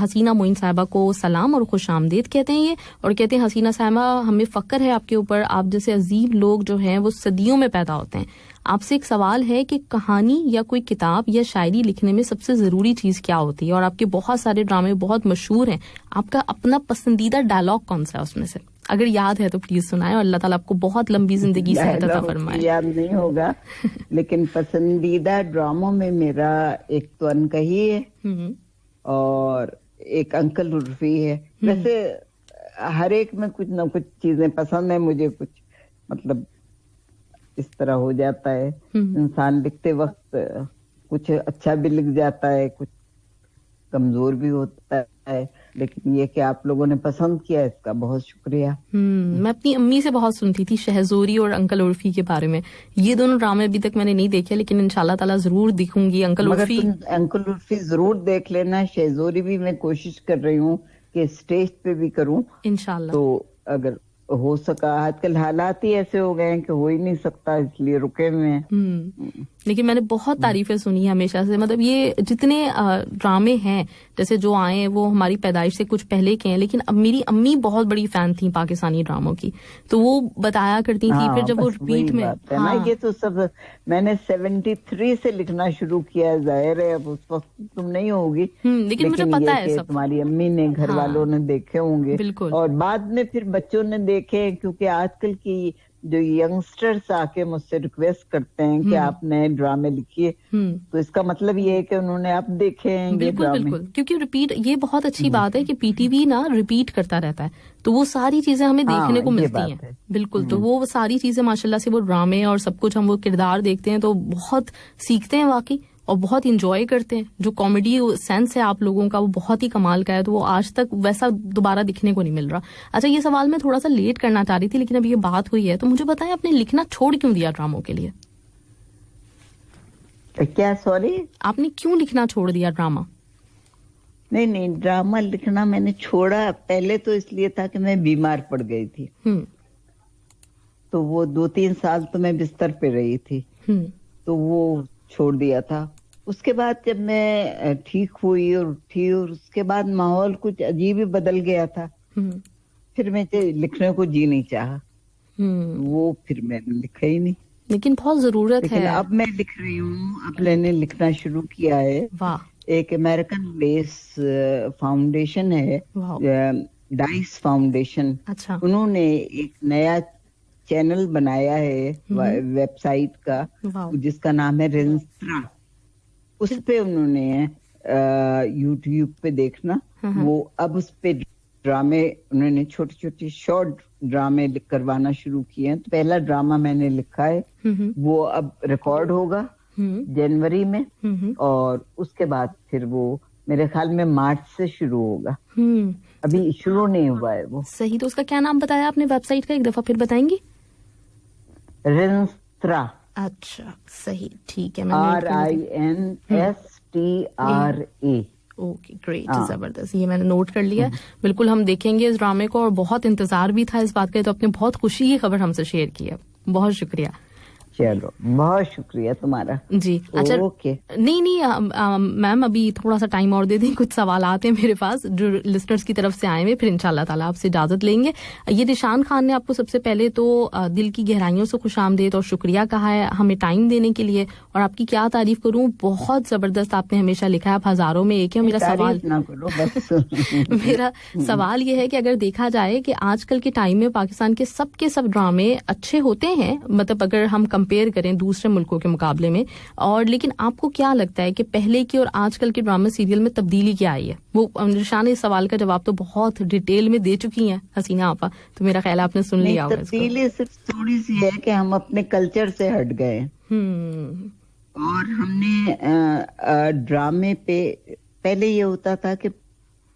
Speaker 1: हसीना मोइन साहिबा को सलाम और खुश आमदीद कहते हैं ये, और कहते हैं हसीना साहिबा हमें फ़क्र है आपके ऊपर, आप जैसे अजीम लोग जो हैं वो सदियों में पैदा होते हैं। आपसे एक सवाल है कि कहानी या कोई किताब या शायरी लिखने में सबसे ज़रूरी चीज़ क्या होती है? और आपके बहुत सारे ड्रामे बहुत मशहूर हैं, आपका अपना पसंदीदा डायलॉग कौन सा है उसमें से? अगर याद है तो प्लीज सुनाएं, और अल्लाह ताला आपको बहुत लंबी जिंदगी सेहत अता फरमाए।
Speaker 2: याद नहीं होगा लेकिन पसंदीदा ड्रामों में मेरा एक तो अनकही है और एक अंकल उर्फी है। वैसे हर एक में कुछ ना कुछ चीजें पसंद है मुझे, कुछ मतलब इस तरह हो जाता है इंसान लिखते वक्त, कुछ अच्छा भी लिख जाता है, कुछ कमजोर भी होता है, लेकिन ये कि आप लोगों ने पसंद किया इसका बहुत शुक्रिया।
Speaker 1: मैं अपनी अम्मी से बहुत सुनती थी शहजोरी और अंकल उर्फी के बारे में। ये दोनों ड्रामे अभी तक मैंने नहीं देखे, लेकिन इंशाल्लाह ताला जरूर देखूंगी। अंकल उर्फी
Speaker 2: जरूर देख लेना। शहजोरी भी मैं कोशिश कर रही हूँ कि स्टेज पे भी करूँ
Speaker 1: इंशाल्लाह।
Speaker 2: तो अगर हो सका, आजकल हालात ही ऐसे हो गए हैं कि हो ही नहीं सकता, इसलिए रुके हुए हैं।
Speaker 1: लेकिन मैंने बहुत तारीफें सुनी है हमेशा से। मतलब ये जितने ड्रामे हैं जैसे जो आए हैं वो हमारी पैदाइश से कुछ पहले के हैं, लेकिन अब मेरी अम्मी बहुत बड़ी फैन थी पाकिस्तानी ड्रामों की, तो वो बताया करती थी। फिर जब वो रिपीट में
Speaker 2: ये तो सब मैंने 73 से लिखना शुरू किया, जाहिर है अब उस वक्त तुम नहीं होगी,
Speaker 1: लेकिन मुझे पता है सब
Speaker 2: तुम्हारी अम्मी ने, घर वालों ने देखे होंगे,
Speaker 1: बिल्कुल,
Speaker 2: और बाद में फिर बच्चों ने देखे, क्योंकि आजकल की जो यंगस्टर्स आके मुझसे रिक्वेस्ट करते हैं कि आप नए ड्रामे लिखिए, तो इसका मतलब ये है कि उन्होंने अब देखे हैं।
Speaker 1: बिल्कुल बिल्कुल, क्योंकि रिपीट, ये बहुत अच्छी बात है कि पीटीवी ना रिपीट करता रहता है, तो वो सारी चीजें हमें देखने को मिलती हैं। बिल्कुल, तो वो सारी चीजें माशाल्लाह से, वो ड्रामे और सब कुछ हम वो किरदार देखते हैं तो बहुत सीखते हैं वाकई, और बहुत इंजॉय करते हैं। जो कॉमेडी सेंस है आप लोगों का वो बहुत ही कमाल का है, तो वो आज तक वैसा दोबारा दिखने को नहीं मिल रहा। अच्छा, ये सवाल मैं थोड़ा सा लेट करना चाह रही थी, लेकिन अब ये बात हुई है तो मुझे बताएं आपने लिखना छोड़ क्यों दिया ड्रामों के लिए?
Speaker 2: क्या? सॉरी, आपने
Speaker 1: क्यों लिखना छोड़ दिया ड्रामा?
Speaker 2: नहीं, ड्रामा लिखना मैंने छोड़ा पहले तो इसलिए था कि मैं बीमार पड़ गई थी, तो वो 2-3 साल तो मैं बिस्तर पे रही थी, तो वो छोड़ दिया था। उसके बाद जब मैं ठीक हुई और उठी, और उसके बाद माहौल कुछ अजीब ही बदल गया था, फिर मैं लिखने को जी नहीं चाहा, वो फिर मैंने लिखा ही नहीं।
Speaker 1: लेकिन बहुत जरूरत है।
Speaker 2: अब मैं लिख रही हूँ, अब मैंने लिखना शुरू किया है।
Speaker 1: वाह।
Speaker 2: एक अमेरिकन बेस फाउंडेशन है, डाइस फाउंडेशन।
Speaker 1: अच्छा।
Speaker 2: उन्होंने एक नया चैनल बनाया है वेबसाइट का, जिसका नाम है रेंस्त्रा। उस पे उन्होंने यूट्यूब पे देखना, वो अब उस पे ड्रामे उन्होंने छोटे छोटे शॉर्ट ड्रामे करवाना शुरू किए हैं। तो पहला ड्रामा मैंने लिखा है, वो अब रिकॉर्ड होगा जनवरी में, और उसके बाद फिर वो मेरे ख्याल में मार्च से शुरू होगा। अभी शुरू नहीं हुआ है वो।
Speaker 1: सही, तो उसका क्या नाम बताया आपने वेबसाइट का, एक दफा फिर बताएंगी?
Speaker 2: रेंस्त्रा।
Speaker 1: अच्छा, सही, ठीक है।
Speaker 2: RINSTRA।
Speaker 1: ओके, ग्रेट, जबरदस्त, ये मैंने नोट कर लिया। बिल्कुल हम देखेंगे इस ड्रामे को, और बहुत इंतजार भी था इस बात का, तो अपने बहुत खुशी की खबर हमसे शेयर की है। बहुत शुक्रिया।
Speaker 2: चलो, बहुत शुक्रिया तुम्हारा
Speaker 1: जी। अच्छा,
Speaker 2: ओके।
Speaker 1: नहीं मैम, अभी थोड़ा सा टाइम और दे दें, कुछ सवाल आते हैं मेरे पास जो लिसनर्स की तरफ से आए हुए, फिर इंशाल्लाह ताला आपसे इजाजत लेंगे। ये निशान खान ने आपको सबसे पहले तो दिल की गहराइयों से खुशामदीद और शुक्रिया कहा है हमें टाइम देने के लिए, और आपकी क्या तारीफ करूं, बहुत जबरदस्त आपने हमेशा लिखा है, आप हजारों में एक है। मेरा सवाल मेरा सवाल ये है कि अगर देखा जाए कि आजकल के टाइम में पाकिस्तान के सब ड्रामे अच्छे होते हैं, मतलब अगर हम कंपेयर करें दूसरे मुल्कों के मुकाबले में, और लेकिन आपको क्या लगता है कि पहले की और आजकल के ड्रामा सीरियल में तब्दीली क्या आई है? वो निशान इस सवाल का जवाब तो बहुत डिटेल में दे चुकी हैं हसीना आपा, तो मेरा ख्याल आपने सुन लिया होगा।
Speaker 2: तब्दीली सिर्फ थोड़ी सी है कि हम अपने कल्चर से हट गए, और हमने ड्रामे पे, पहले ये होता था कि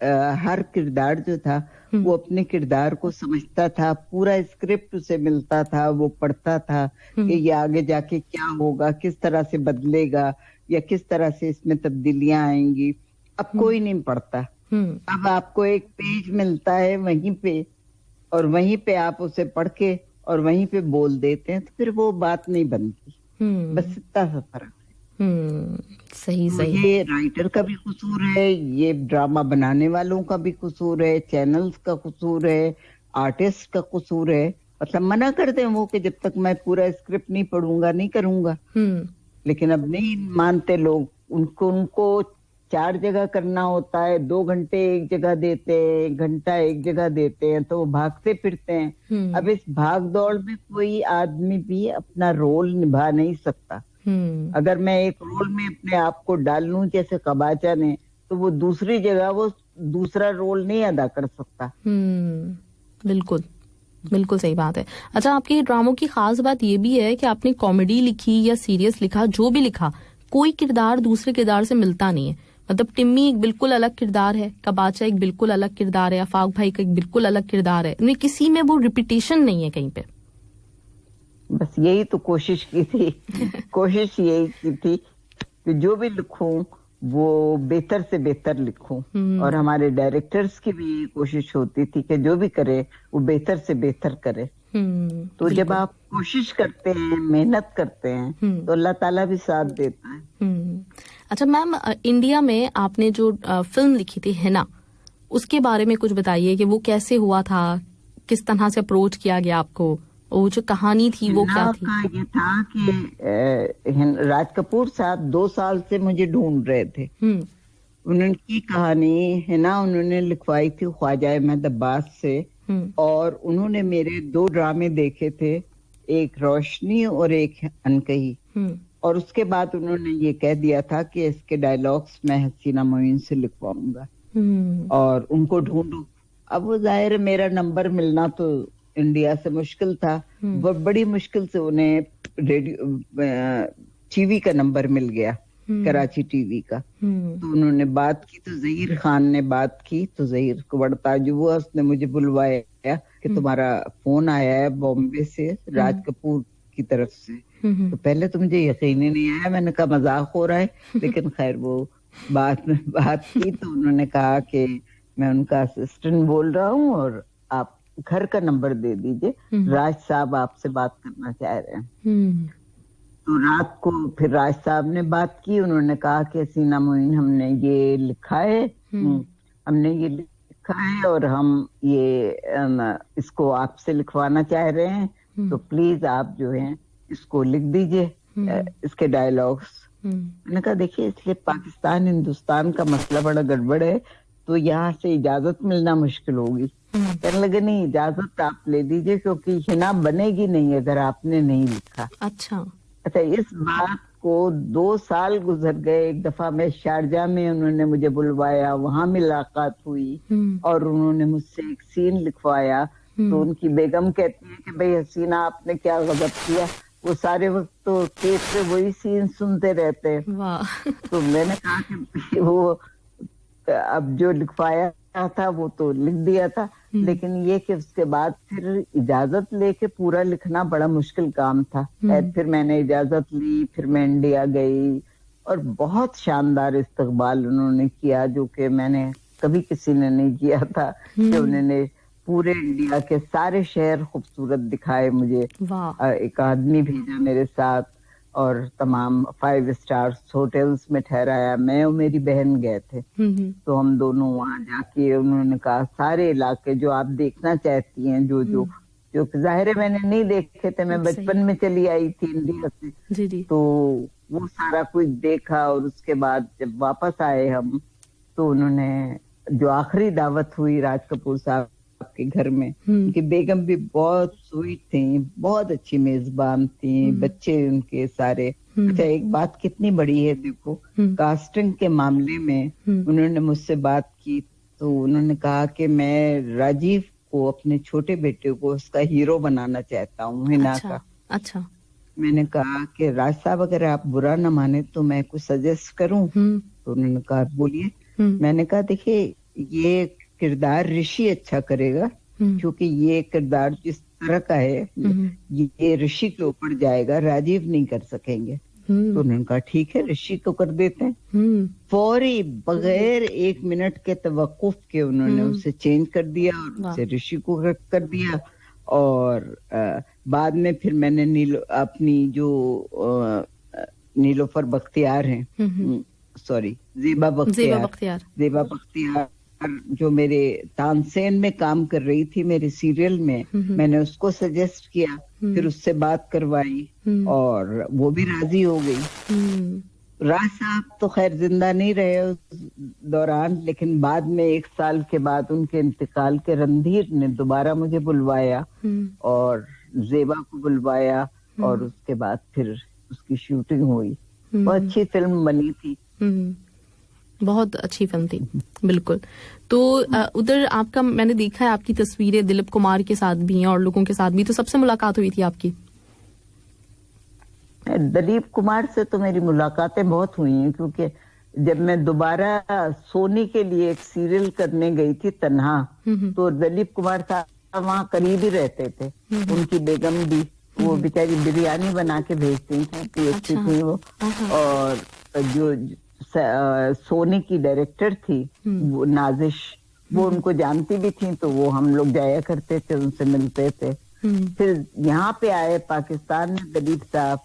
Speaker 2: हर किरदार जो था वो अपने किरदार को समझता था, पूरा स्क्रिप्ट उसे मिलता था, वो पढ़ता था कि ये आगे जाके क्या होगा, किस तरह से बदलेगा या किस तरह से इसमें तब्दीलियां आएंगी। अब कोई नहीं पढ़ता, अब आपको एक पेज मिलता है वहीं पे, और वहीं पे आप उसे पढ़ के और वहीं पे बोल देते हैं, तो फिर वो बात नहीं बनती। बस इतना सा फर्क है।
Speaker 1: सही
Speaker 2: तो
Speaker 1: सही।
Speaker 2: ये राइटर का भी कसूर है, ये ड्रामा बनाने वालों का भी कसूर है, चैनल्स का कसूर है, आर्टिस्ट का कसूर है। मतलब मना करते हैं वो कि जब तक मैं पूरा स्क्रिप्ट नहीं पढ़ूंगा नहीं करूंगा, लेकिन अब नहीं मानते लोग। उनको 4 जगह करना होता है, 2 घंटे एक जगह देते हैं, 1 घंटा एक जगह देते हैं, तो वो भागते फिरते हैं। अब इस भाग दौड़ में कोई आदमी भी अपना रोल निभा नहीं सकता। अगर मैं एक रोल में अपने आप को डाल लूं जैसे कबाचा ने, तो वो दूसरी जगह वो दूसरा रोल नहीं अदा कर सकता।
Speaker 1: बिल्कुल बिल्कुल सही बात है। अच्छा, आपके ड्रामों की खास बात ये भी है कि आपने कॉमेडी लिखी या सीरियस लिखा, जो भी लिखा, कोई किरदार दूसरे किरदार से मिलता नहीं है। मतलब टिम्मी एक बिल्कुल अलग किरदार है, कबाचा एक बिल्कुल अलग किरदार है, आफाक भाई का एक बिल्कुल अलग किरदार है, किसी में वो रिपीटेशन नहीं है कहीं पे।
Speaker 2: बस यही तो कोशिश की थी कोशिश यही की थी कि जो भी लिखूं वो बेहतर से बेहतर लिखूं, और हमारे डायरेक्टर्स की भी कोशिश होती थी कि जो भी करे वो बेहतर से बेहतर करे। तो जब आप कोशिश करते हैं, मेहनत करते हैं, तो अल्लाह ताला भी साथ देता है।
Speaker 1: अच्छा मैम, इंडिया में आपने जो फिल्म लिखी थी हिना, उसके बारे में कुछ बताइए कि वो कैसे हुआ था, किस तरह से अप्रोच किया गया आपको, वो जो कहानी थी वो क्या थी?
Speaker 2: का ये था कि राज कपूर साहब 2 साल से मुझे ढूंढ रहे थे। उनकी कहानी है ना, उन्होंने लिखवाई थी ख्वाजा अहमद अब्बास से, और उन्होंने मेरे 2 ड्रामे देखे थे, एक रोशनी और एक अनकही। और उसके बाद उन्होंने ये कह दिया था कि इसके डायलॉग्स मैं हसीना मोइन से लिखवाऊंगा और उनको ढूंढू। अब वो जाहिर है मेरा नंबर मिलना तो इंडिया से मुश्किल था, वो बड़ी मुश्किल से उन्हें रेडियो टीवी का नंबर मिल गया, कराची टीवी का। तो उन्होंने बात की, तो जहीर खान ने बात की, तो जहीर को बड़ता जो हुआ, उसने मुझे बुलवाया कि तुम्हारा फोन आया है बॉम्बे से राज कपूर की तरफ से। तो पहले तो मुझे यकीन ही नहीं आया, मैंने कहा मजाक हो रहा है, लेकिन खैर वो बात में बात की, तो उन्होंने कहा कि मैं उनका असिस्टेंट बोल रहा हूँ और आप घर का नंबर दे दीजिए, राज साहब आपसे बात करना चाह रहे हैं। तो रात को फिर राज साहब ने बात की, उन्होंने कहा कि हसीना मोइन हमने ये लिखा है, हमने ये लिखा है और हम ये इसको आपसे लिखवाना चाह रहे हैं, तो प्लीज आप जो है इसको लिख दीजिए, इसके डायलॉग्स। मैंने कहा देखिए, इसलिए पाकिस्तान हिंदुस्तान का मसला बड़ा गड़बड़ है, तो यहाँ से इजाजत मिलना मुश्किल होगी। कहने लगे नहीं, इजाजत आप ले लीजिए, क्योंकि हिना बनेगी नहीं अगर आपने नहीं लिखा।
Speaker 1: अच्छा,
Speaker 2: इस बात को 2 साल गुजर गए। एक दफा मैं शारजा में, उन्होंने मुझे बुलवाया, वहां मुलाकात हुई और उन्होंने मुझसे एक सीन लिखवाया। तो उनकी बेगम कहती है कि भाई हसीना आपने क्या गजब किया, वो सारे वक्त तो टेप पे वही सीन सुनते रहते हैं। तो मैंने कहा कि वो अब जो लिखवाया था वो तो लिख दिया था, लेकिन ये कि उसके बाद फिर इजाजत लेके पूरा लिखना बड़ा मुश्किल काम था। फिर मैंने इजाजत ली, फिर मैं इंडिया गई और बहुत शानदार इस्तकबाल उन्होंने किया, जो कि मैंने कभी किसी ने नहीं किया था। कि उन्होंने पूरे इंडिया के सारे शहर खूबसूरत दिखाए मुझे, एक आदमी भेजा मेरे साथ और तमाम 5 स्टार्स होटल्स में ठहराया। मैं और मेरी बहन गए थे, तो हम दोनों वहां जाके, उन्होंने कहा सारे इलाके जो आप देखना चाहती हैं, जो जाहिर है मैंने नहीं देखे थे, मैं बचपन में चली आई थी इंडिया से, तो वो सारा कुछ देखा। और उसके बाद जब वापस आए हम, तो उन्होंने जो आखिरी दावत हुई राज कपूर साहब के घर में, उनकी बेगम भी बहुत स्वीट थी, बहुत अच्छी मेजबान थी, बच्चे उनके सारे। अच्छा, एक बात कितनी बड़ी है देखो, कास्टिंग के मामले में उन्होंने मुझसे बात की, तो उन्होंने कहा कि मैं राजीव को, अपने छोटे बेटे को, उसका हीरो बनाना चाहता हूँ हिना का।
Speaker 1: अच्छा,
Speaker 2: मैंने कहा कि राज साहब अगर आप बुरा न माने तो मैं कुछ सजेस्ट करूं। तो उन्होंने कहा बोलिए। मैंने कहा देखिए, ये किरदार ऋषि अच्छा करेगा, क्योंकि ये किरदार जिस तरह का है ये ऋषि के ऊपर जाएगा, राजीव नहीं कर सकेंगे। तो उन्होंने कहा ठीक है, ऋषि को कर देते हैं। फौरी बगैर 1 मिनट के तवक्कुफ के उन्होंने उसे चेंज कर दिया और उसे ऋषि को कर दिया। और बाद में फिर मैंने अपनी जो नीलोफर बख्तियार हैं, सॉरी ज़ेबा बख्तियार जो मेरे तानसेन में काम कर रही थी मेरे सीरियल में, मैंने उसको सजेस्ट किया, फिर उससे बात करवाई और वो भी राजी हो गई। राज साहब तो खैर जिंदा नहीं रहे उस दौरान, लेकिन बाद में 1 साल के बाद उनके इंतकाल के रणधीर ने दोबारा मुझे बुलवाया और ज़ेबा को बुलवाया और उसके बाद फिर उसकी शूटिंग हुई। बहुत अच्छी फिल्म बनी थी।
Speaker 1: बहुत अच्छी फिल्म थी, बिल्कुल। तो उधर आपका मैंने देखा है आपकी तस्वीरें दिलीप कुमार के साथ भी हैं और लोगों के साथ भी, तो सबसे मुलाकात हुई थी आपकी?
Speaker 2: दिलीप कुमार से तो मेरी मुलाकातें बहुत हुई हैं, क्योंकि जब मैं दोबारा सोनी के लिए एक सीरियल करने गई थी तन्हा, तो दिलीप कुमार साहब वहाँ करीब ही रहते थे। उनकी बेगम भी, वो बेचारी बिरयानी बना के भेजती थी, अच्छी थी वो। और जो सोनी की डायरेक्टर थी वो नाजिश, वो उनको जानती भी थी, तो वो हम लोग जाया करते थे, उनसे मिलते थे। फिर यहाँ पे आए पाकिस्तान में दिलीप साहब,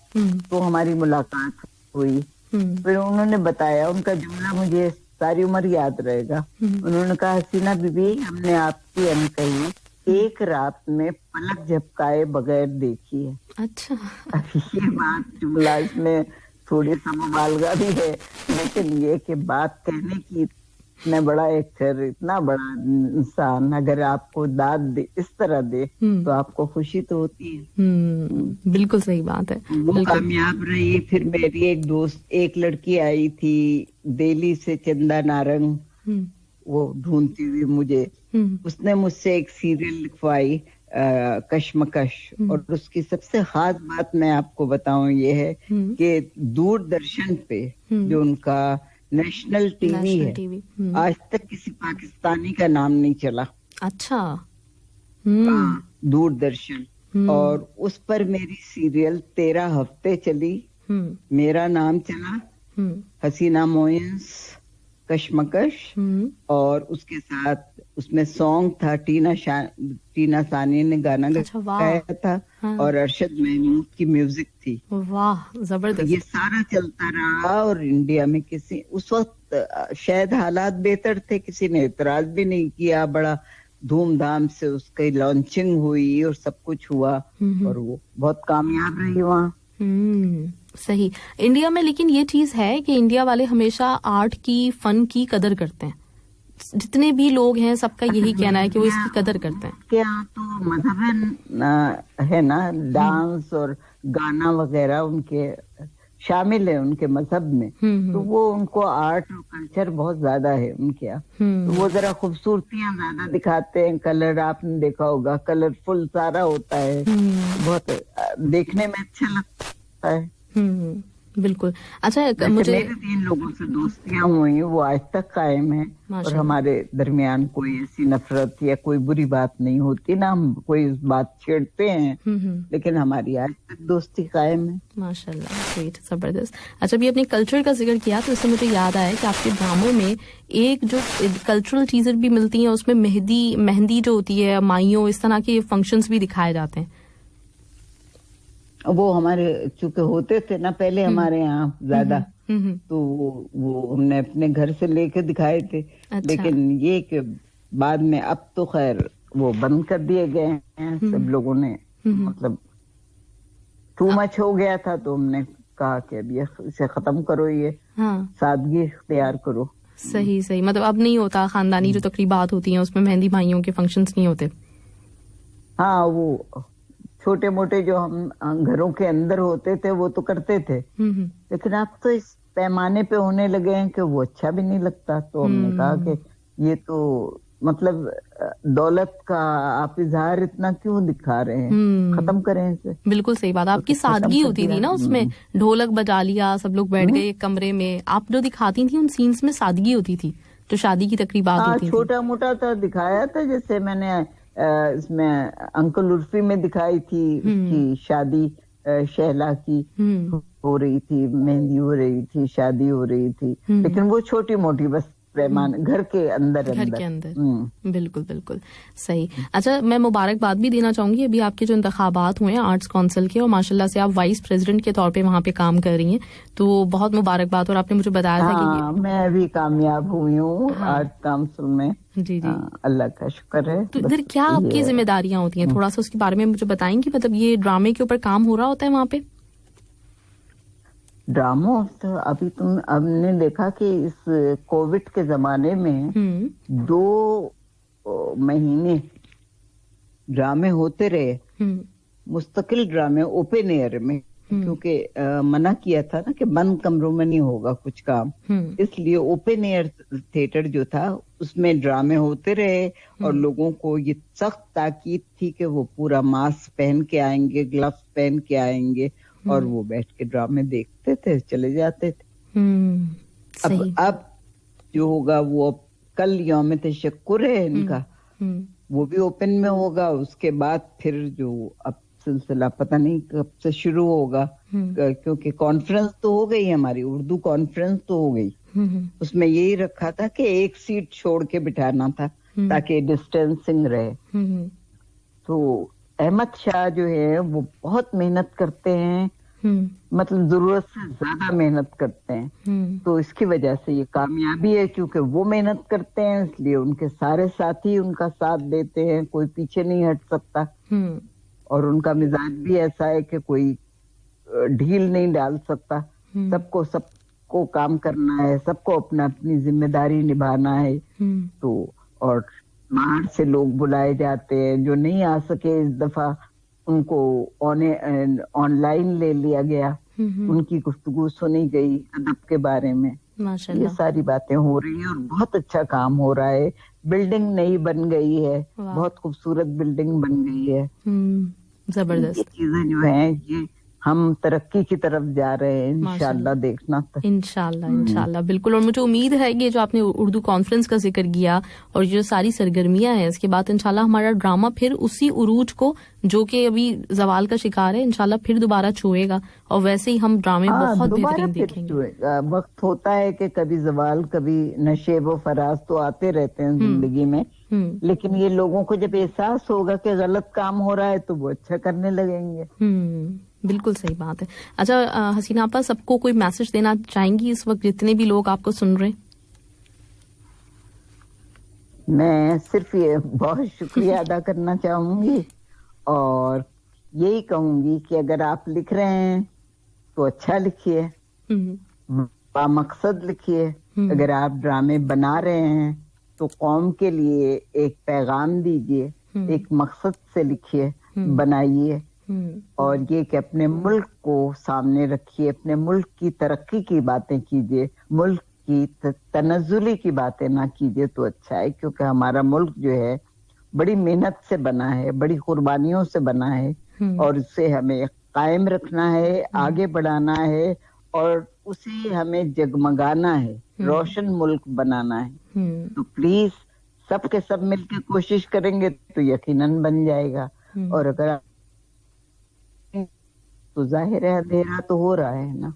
Speaker 2: तो हमारी मुलाकात हुई। फिर उन्होंने बताया, उनका जुमला मुझे सारी उम्र याद रहेगा। उन्होंने कहा, हसीना बीबी, हमने आपकी अनकही एक रात में पलक झपकाए बगैर देखी है।
Speaker 1: अच्छा।
Speaker 2: ये बात जुमला इसमें थोड़ी सा मुबालगा भी है, लेकिन ये कि बात कहने की, इतना बड़ा एक्टर, इतना बड़ा इंसान अगर आपको दाद दे, इस तरह दे, तो आपको खुशी तो होती है।
Speaker 1: बिल्कुल सही बात है।
Speaker 2: वो कामयाब रही। फिर मेरी एक दोस्त, एक लड़की आई थी दिल्ली से, चंदा नारंग, वो ढूंढती हुई मुझे, उसने मुझसे एक सीरियल लिखवाई, कश्मकश। और उसकी सबसे खास बात मैं आपको बताऊं ये है कि दूरदर्शन पे जो उनका नेशनल टीवी है, आज तक किसी पाकिस्तानी का नाम नहीं चला।
Speaker 1: अच्छा।
Speaker 2: दूरदर्शन। और उस पर मेरी सीरियल 13 हफ्ते चली। मेरा नाम चला, हसीना मोइंस, कश्मकश। और उसके साथ उसमें सॉन्ग था, टीना सानी ने गाना गाया था। हाँ। और अरशद महमूद की म्यूजिक थी।
Speaker 1: वाह, जबरदस्त।
Speaker 2: ये सारा चलता रहा और इंडिया में किसी, उस वक्त शायद हालात बेहतर थे, किसी ने एतराज भी नहीं किया। बड़ा धूमधाम से उसकी लॉन्चिंग हुई और सब कुछ हुआ और वो बहुत कामयाब रही वहाँ।
Speaker 1: सही। इंडिया में लेकिन ये चीज है कि इंडिया वाले हमेशा आर्ट की, फन की कदर करते हैं। जितने भी लोग हैं सबका यही कहना है कि वो इसकी कदर करते हैं।
Speaker 2: क्या तो मजहब है ना, डांस और गाना वगैरह उनके शामिल है उनके मजहब में। तो वो उनको आर्ट और कल्चर बहुत ज्यादा है उनके यहाँ। तो वो जरा खूबसूरतियां ज्यादा दिखाते हैं, कलर आपने देखा होगा, कलरफुल सारा होता है, बहुत देखने में अच्छा लगता है।
Speaker 1: बिल्कुल। अच्छा, मुझे
Speaker 2: मेरे 3 लोगों से दोस्तियां हुई, वो आज तक कायम है और हमारे दरमियान कोई ऐसी नफरत या कोई बुरी बात नहीं होती ना, हम कोई बात छेड़ते हैं, लेकिन हमारी आज तक दोस्ती कायम है।
Speaker 1: माशाल्लाह, ग्रेट, जबरदस्त। अच्छा, अभी अपने कल्चर का जिक्र किया तो इससे मुझे याद आया कि आपके ड्रामों में एक जो कल्चरल चीजें भी मिलती हैं, उसमें मेहंदी जो होती है, माइयों, इस तरह के फंक्शंस भी दिखाए जाते हैं।
Speaker 2: वो हमारे चूंकि होते थे ना पहले हमारे यहाँ ज्यादा, तो वो हमने अपने घर से लेके दिखाए थे। अच्छा। लेकिन ये कि बाद में अब तो खैर वो बंद कर दिए गए हैं सब लोगों ने, मतलब टू मच हो गया था, तो हमने कहा कि अब ये इसे खत्म करो, ये सादगी इख्तियार करो।
Speaker 1: सही सही, मतलब अब नहीं होता, खानदानी जो तकरीबात होती हैं उसमें मेहंदी भाइयों के फंक्शंस नहीं होते।
Speaker 2: हाँ, वो छोटे मोटे जो हम घरों के अंदर होते थे वो तो करते थे, लेकिन अब तो इस पैमाने पे होने लगे हैं कि वो अच्छा भी नहीं लगता। तो हमने कहा कि ये तो मतलब दौलत का आप इजहार इतना क्यों दिखा रहे हैं, खत्म करें इसे।
Speaker 1: बिल्कुल सही बात। आपकी सादगी होती थी ना उसमें, ढोलक बजा लिया, सब लोग बैठ गए एक कमरे में, आप जो दिखाती थी उन सीन्स में सादगी होती थी, तो शादी की तकरीबात होती थी।
Speaker 2: छोटा मोटा तो दिखाया था, जैसे मैंने इसमें अंकल उर्फी में दिखाई थी, उसकी शादी शहला की हो रही थी, मेहंदी हो रही थी, शादी हो रही थी, लेकिन वो छोटी मोटी बस पैमान घर के अंदर
Speaker 1: बिल्कुल बिल्कुल सही। अच्छा, मैं मुबारकबाद भी देना चाहूंगी, अभी आपके जो इंतखाबात हुए हैं आर्ट्स काउंसिल के, और माशाल्लाह से आप वाइस प्रेसिडेंट के तौर पे वहाँ पे काम कर रही हैं, तो बहुत मुबारकबाद। और आपने मुझे बताया था कि
Speaker 2: मैं अभी कामयाब हुई हूँ आर्ट काउंसिल में।
Speaker 1: जी जी,
Speaker 2: अल्लाह का शुक्र है।
Speaker 1: तो इधर क्या आपकी जिम्मेदारियां होती हैं, थोड़ा सा उसके बारे में मुझे बताएंगी? मतलब ये ड्रामे के ऊपर काम हो रहा होता है वहाँ पे?
Speaker 2: ड्रामो तो अभी हमने देखा कि इस कोविड के जमाने में 2 महीने ड्रामे होते रहे, मुस्तकिल ड्रामे ओपन एयर में, क्योंकि मना किया था ना कि बंद कमरों में नहीं होगा कुछ काम, इसलिए ओपन एयर थिएटर जो था उसमें ड्रामे होते रहे, और लोगों को ये सख्त ताकीद थी कि वो पूरा मास्क पहन के आएंगे, ग्लव्स पहन के आएंगे, और वो बैठ के ड्रामे देखते थे, चले जाते थे। अब जो होगा वो अब कल यौम तशक्कुर है इनका, वो भी ओपन में होगा। उसके बाद फिर जो अब सिलसिला पता नहीं कब से शुरू होगा, क्योंकि कॉन्फ्रेंस तो हो गई हमारी, उर्दू कॉन्फ्रेंस तो हो गई, उसमें यही रखा था कि एक सीट छोड़ के बिठाना था ताकि डिस्टेंसिंग रहे। तो अहमद शाह जो है वो बहुत मेहनत करते हैं, मतलब जरूरत से ज्यादा मेहनत करते हैं, तो इसकी वजह से ये कामयाबी है, क्योंकि वो मेहनत करते हैं इसलिए उनके सारे साथी उनका साथ देते हैं, कोई पीछे नहीं हट सकता, और उनका मिजाज भी ऐसा है कि कोई ढील नहीं डाल सकता, सबको काम करना है, सबको अपनी जिम्मेदारी निभाना है। तो और बाहर से लोग बुलाए जाते हैं, जो नहीं आ सके इस दफा उनको ऑनलाइन ले लिया गया, उनकी गुफ्तगू सुनी गई अदब के बारे में, ये सारी बातें हो रही हैं और बहुत अच्छा काम हो रहा है। बिल्डिंग नई बन गई है, बहुत खूबसूरत बिल्डिंग बन गई है,
Speaker 1: जबरदस्त।
Speaker 2: ये चीजें जो हैं ये हम तरक्की की तरफ जा रहे हैं, इंशाल्लाह देखना।
Speaker 1: इंशाल्लाह बिल्कुल। और मुझे उम्मीद है कि जो आपने उर्दू कॉन्फ्रेंस का जिक्र किया और जो सारी सरगर्मियां हैं, इसके बाद इंशाल्लाह हमारा ड्रामा फिर उसी उरूज को, जो कि अभी जवाल का शिकार है, इंशाल्लाह फिर दोबारा छुएगा, और वैसे ही हम ड्रामे बहुत बेहतरीन देखेंगे।
Speaker 2: वक्त होता है कि कभी जवाल, कभी नशेब व फराज तो आते रहते हैं जिंदगी में, लेकिन ये लोगों को जब एहसास होगा कि गलत काम हो रहा है तो वो अच्छा करने लगेंगे।
Speaker 1: बिल्कुल सही बात है। अच्छा हसीना आपा, सबको कोई मैसेज देना चाहेंगी इस वक्त जितने भी लोग आपको सुन रहे हैं?
Speaker 2: मैं सिर्फ ये बहुत शुक्रिया अदा करना चाहूंगी, और यही कहूंगी कि अगर आप लिख रहे हैं तो अच्छा लिखिए, बामकसद लिखिए। अगर आप ड्रामे बना रहे हैं तो कौम के लिए एक पैगाम दीजिए, एक मकसद से लिखिए, बनाइए, और ये कि अपने मुल्क को सामने रखिए, अपने मुल्क की तरक्की की बातें कीजिए, मुल्क की तनज़्ज़ुली की बातें ना कीजिए तो अच्छा है, क्योंकि हमारा मुल्क जो है बड़ी मेहनत से बना है, बड़ी कुर्बानियों से बना है, और उसे हमें कायम रखना है, आगे बढ़ाना है, और उसे हमें जगमगाना है, रोशन मुल्क बनाना है। तो प्लीज सबके सब मिलकर कोशिश करेंगे तो यकीनन बन जाएगा, और अगर तो जाहिर है अंधेरा तो हो रहा है ना।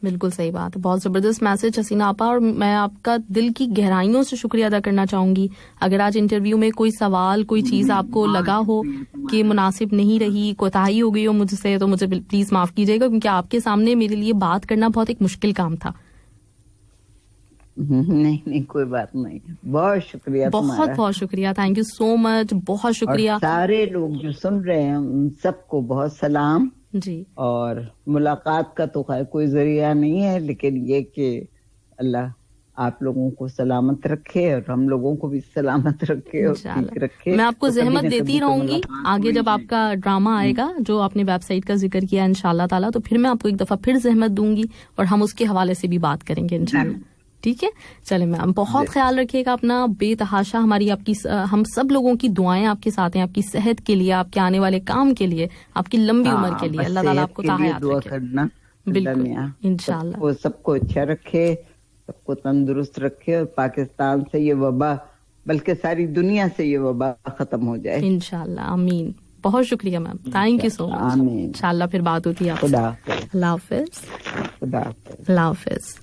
Speaker 1: बिल्कुल सही बात है। बहुत जबरदस्त मैसेज हसीना आपा, और मैं आपका दिल की गहराइयों से शुक्रिया अदा करना चाहूंगी। अगर आज इंटरव्यू में कोई सवाल, कोई चीज आपको लगा हो कि मुनासिब नहीं रही, कोताही हो गई हो मुझसे, तो मुझे प्लीज माफ कीजिएगा, क्योंकि आपके सामने मेरे लिए बात करना बहुत एक मुश्किल काम था।
Speaker 2: नहीं कोई बात नहीं, बहुत शुक्रिया,
Speaker 1: बहुत बहुत शुक्रिया, थैंक यू सो मच, बहुत शुक्रिया।
Speaker 2: सारे लोग जो सुन रहे हैं उन सबको बहुत सलाम
Speaker 1: जी।
Speaker 2: और मुलाकात का तो कोई जरिया नहीं है, लेकिन ये कि अल्लाह आप लोगों को सलामत रखे और हम लोगों को भी सलामत रखे और ठीक रखे।
Speaker 1: मैं आपको जहमत देती रहूंगी आगे, जब आपका ड्रामा आएगा जो आपने वेबसाइट का जिक्र किया इंशाल्लाह ताला, तो फिर मैं आपको एक दफा फिर जहमत दूंगी और हम उसके हवाले से भी बात करेंगे इंशाल्लाह। ठीक है, चले मैम, बहुत ख्याल रखिएगा अपना, बेतहाशा हमारी आपकी हम सब लोगों की दुआएं आपके साथ हैं, आपकी सेहत के लिए, आपके आने वाले काम के लिए, आपकी लंबी उम्र के लिए। अल्लाह ताला आपको ताहयात रखे।
Speaker 2: करना
Speaker 1: बिल्कुल इंशाल्लाह,
Speaker 2: वो सबको अच्छा रखे, सबको तंदुरुस्त रखे और पाकिस्तान से ये वबा, बल्कि सारी दुनिया से ये वबा खत्म हो जाए
Speaker 1: इंशाल्लाह, आमीन। बहुत शुक्रिया ma'am, thank you so much.
Speaker 2: आमीन।
Speaker 1: इंशाल्लाह फिर बात होती है आपसे।
Speaker 2: खुदा हाफिज।
Speaker 1: अल्लाह हाफिज।
Speaker 2: खुदा हाफिज।
Speaker 1: अल्लाह हाफिज।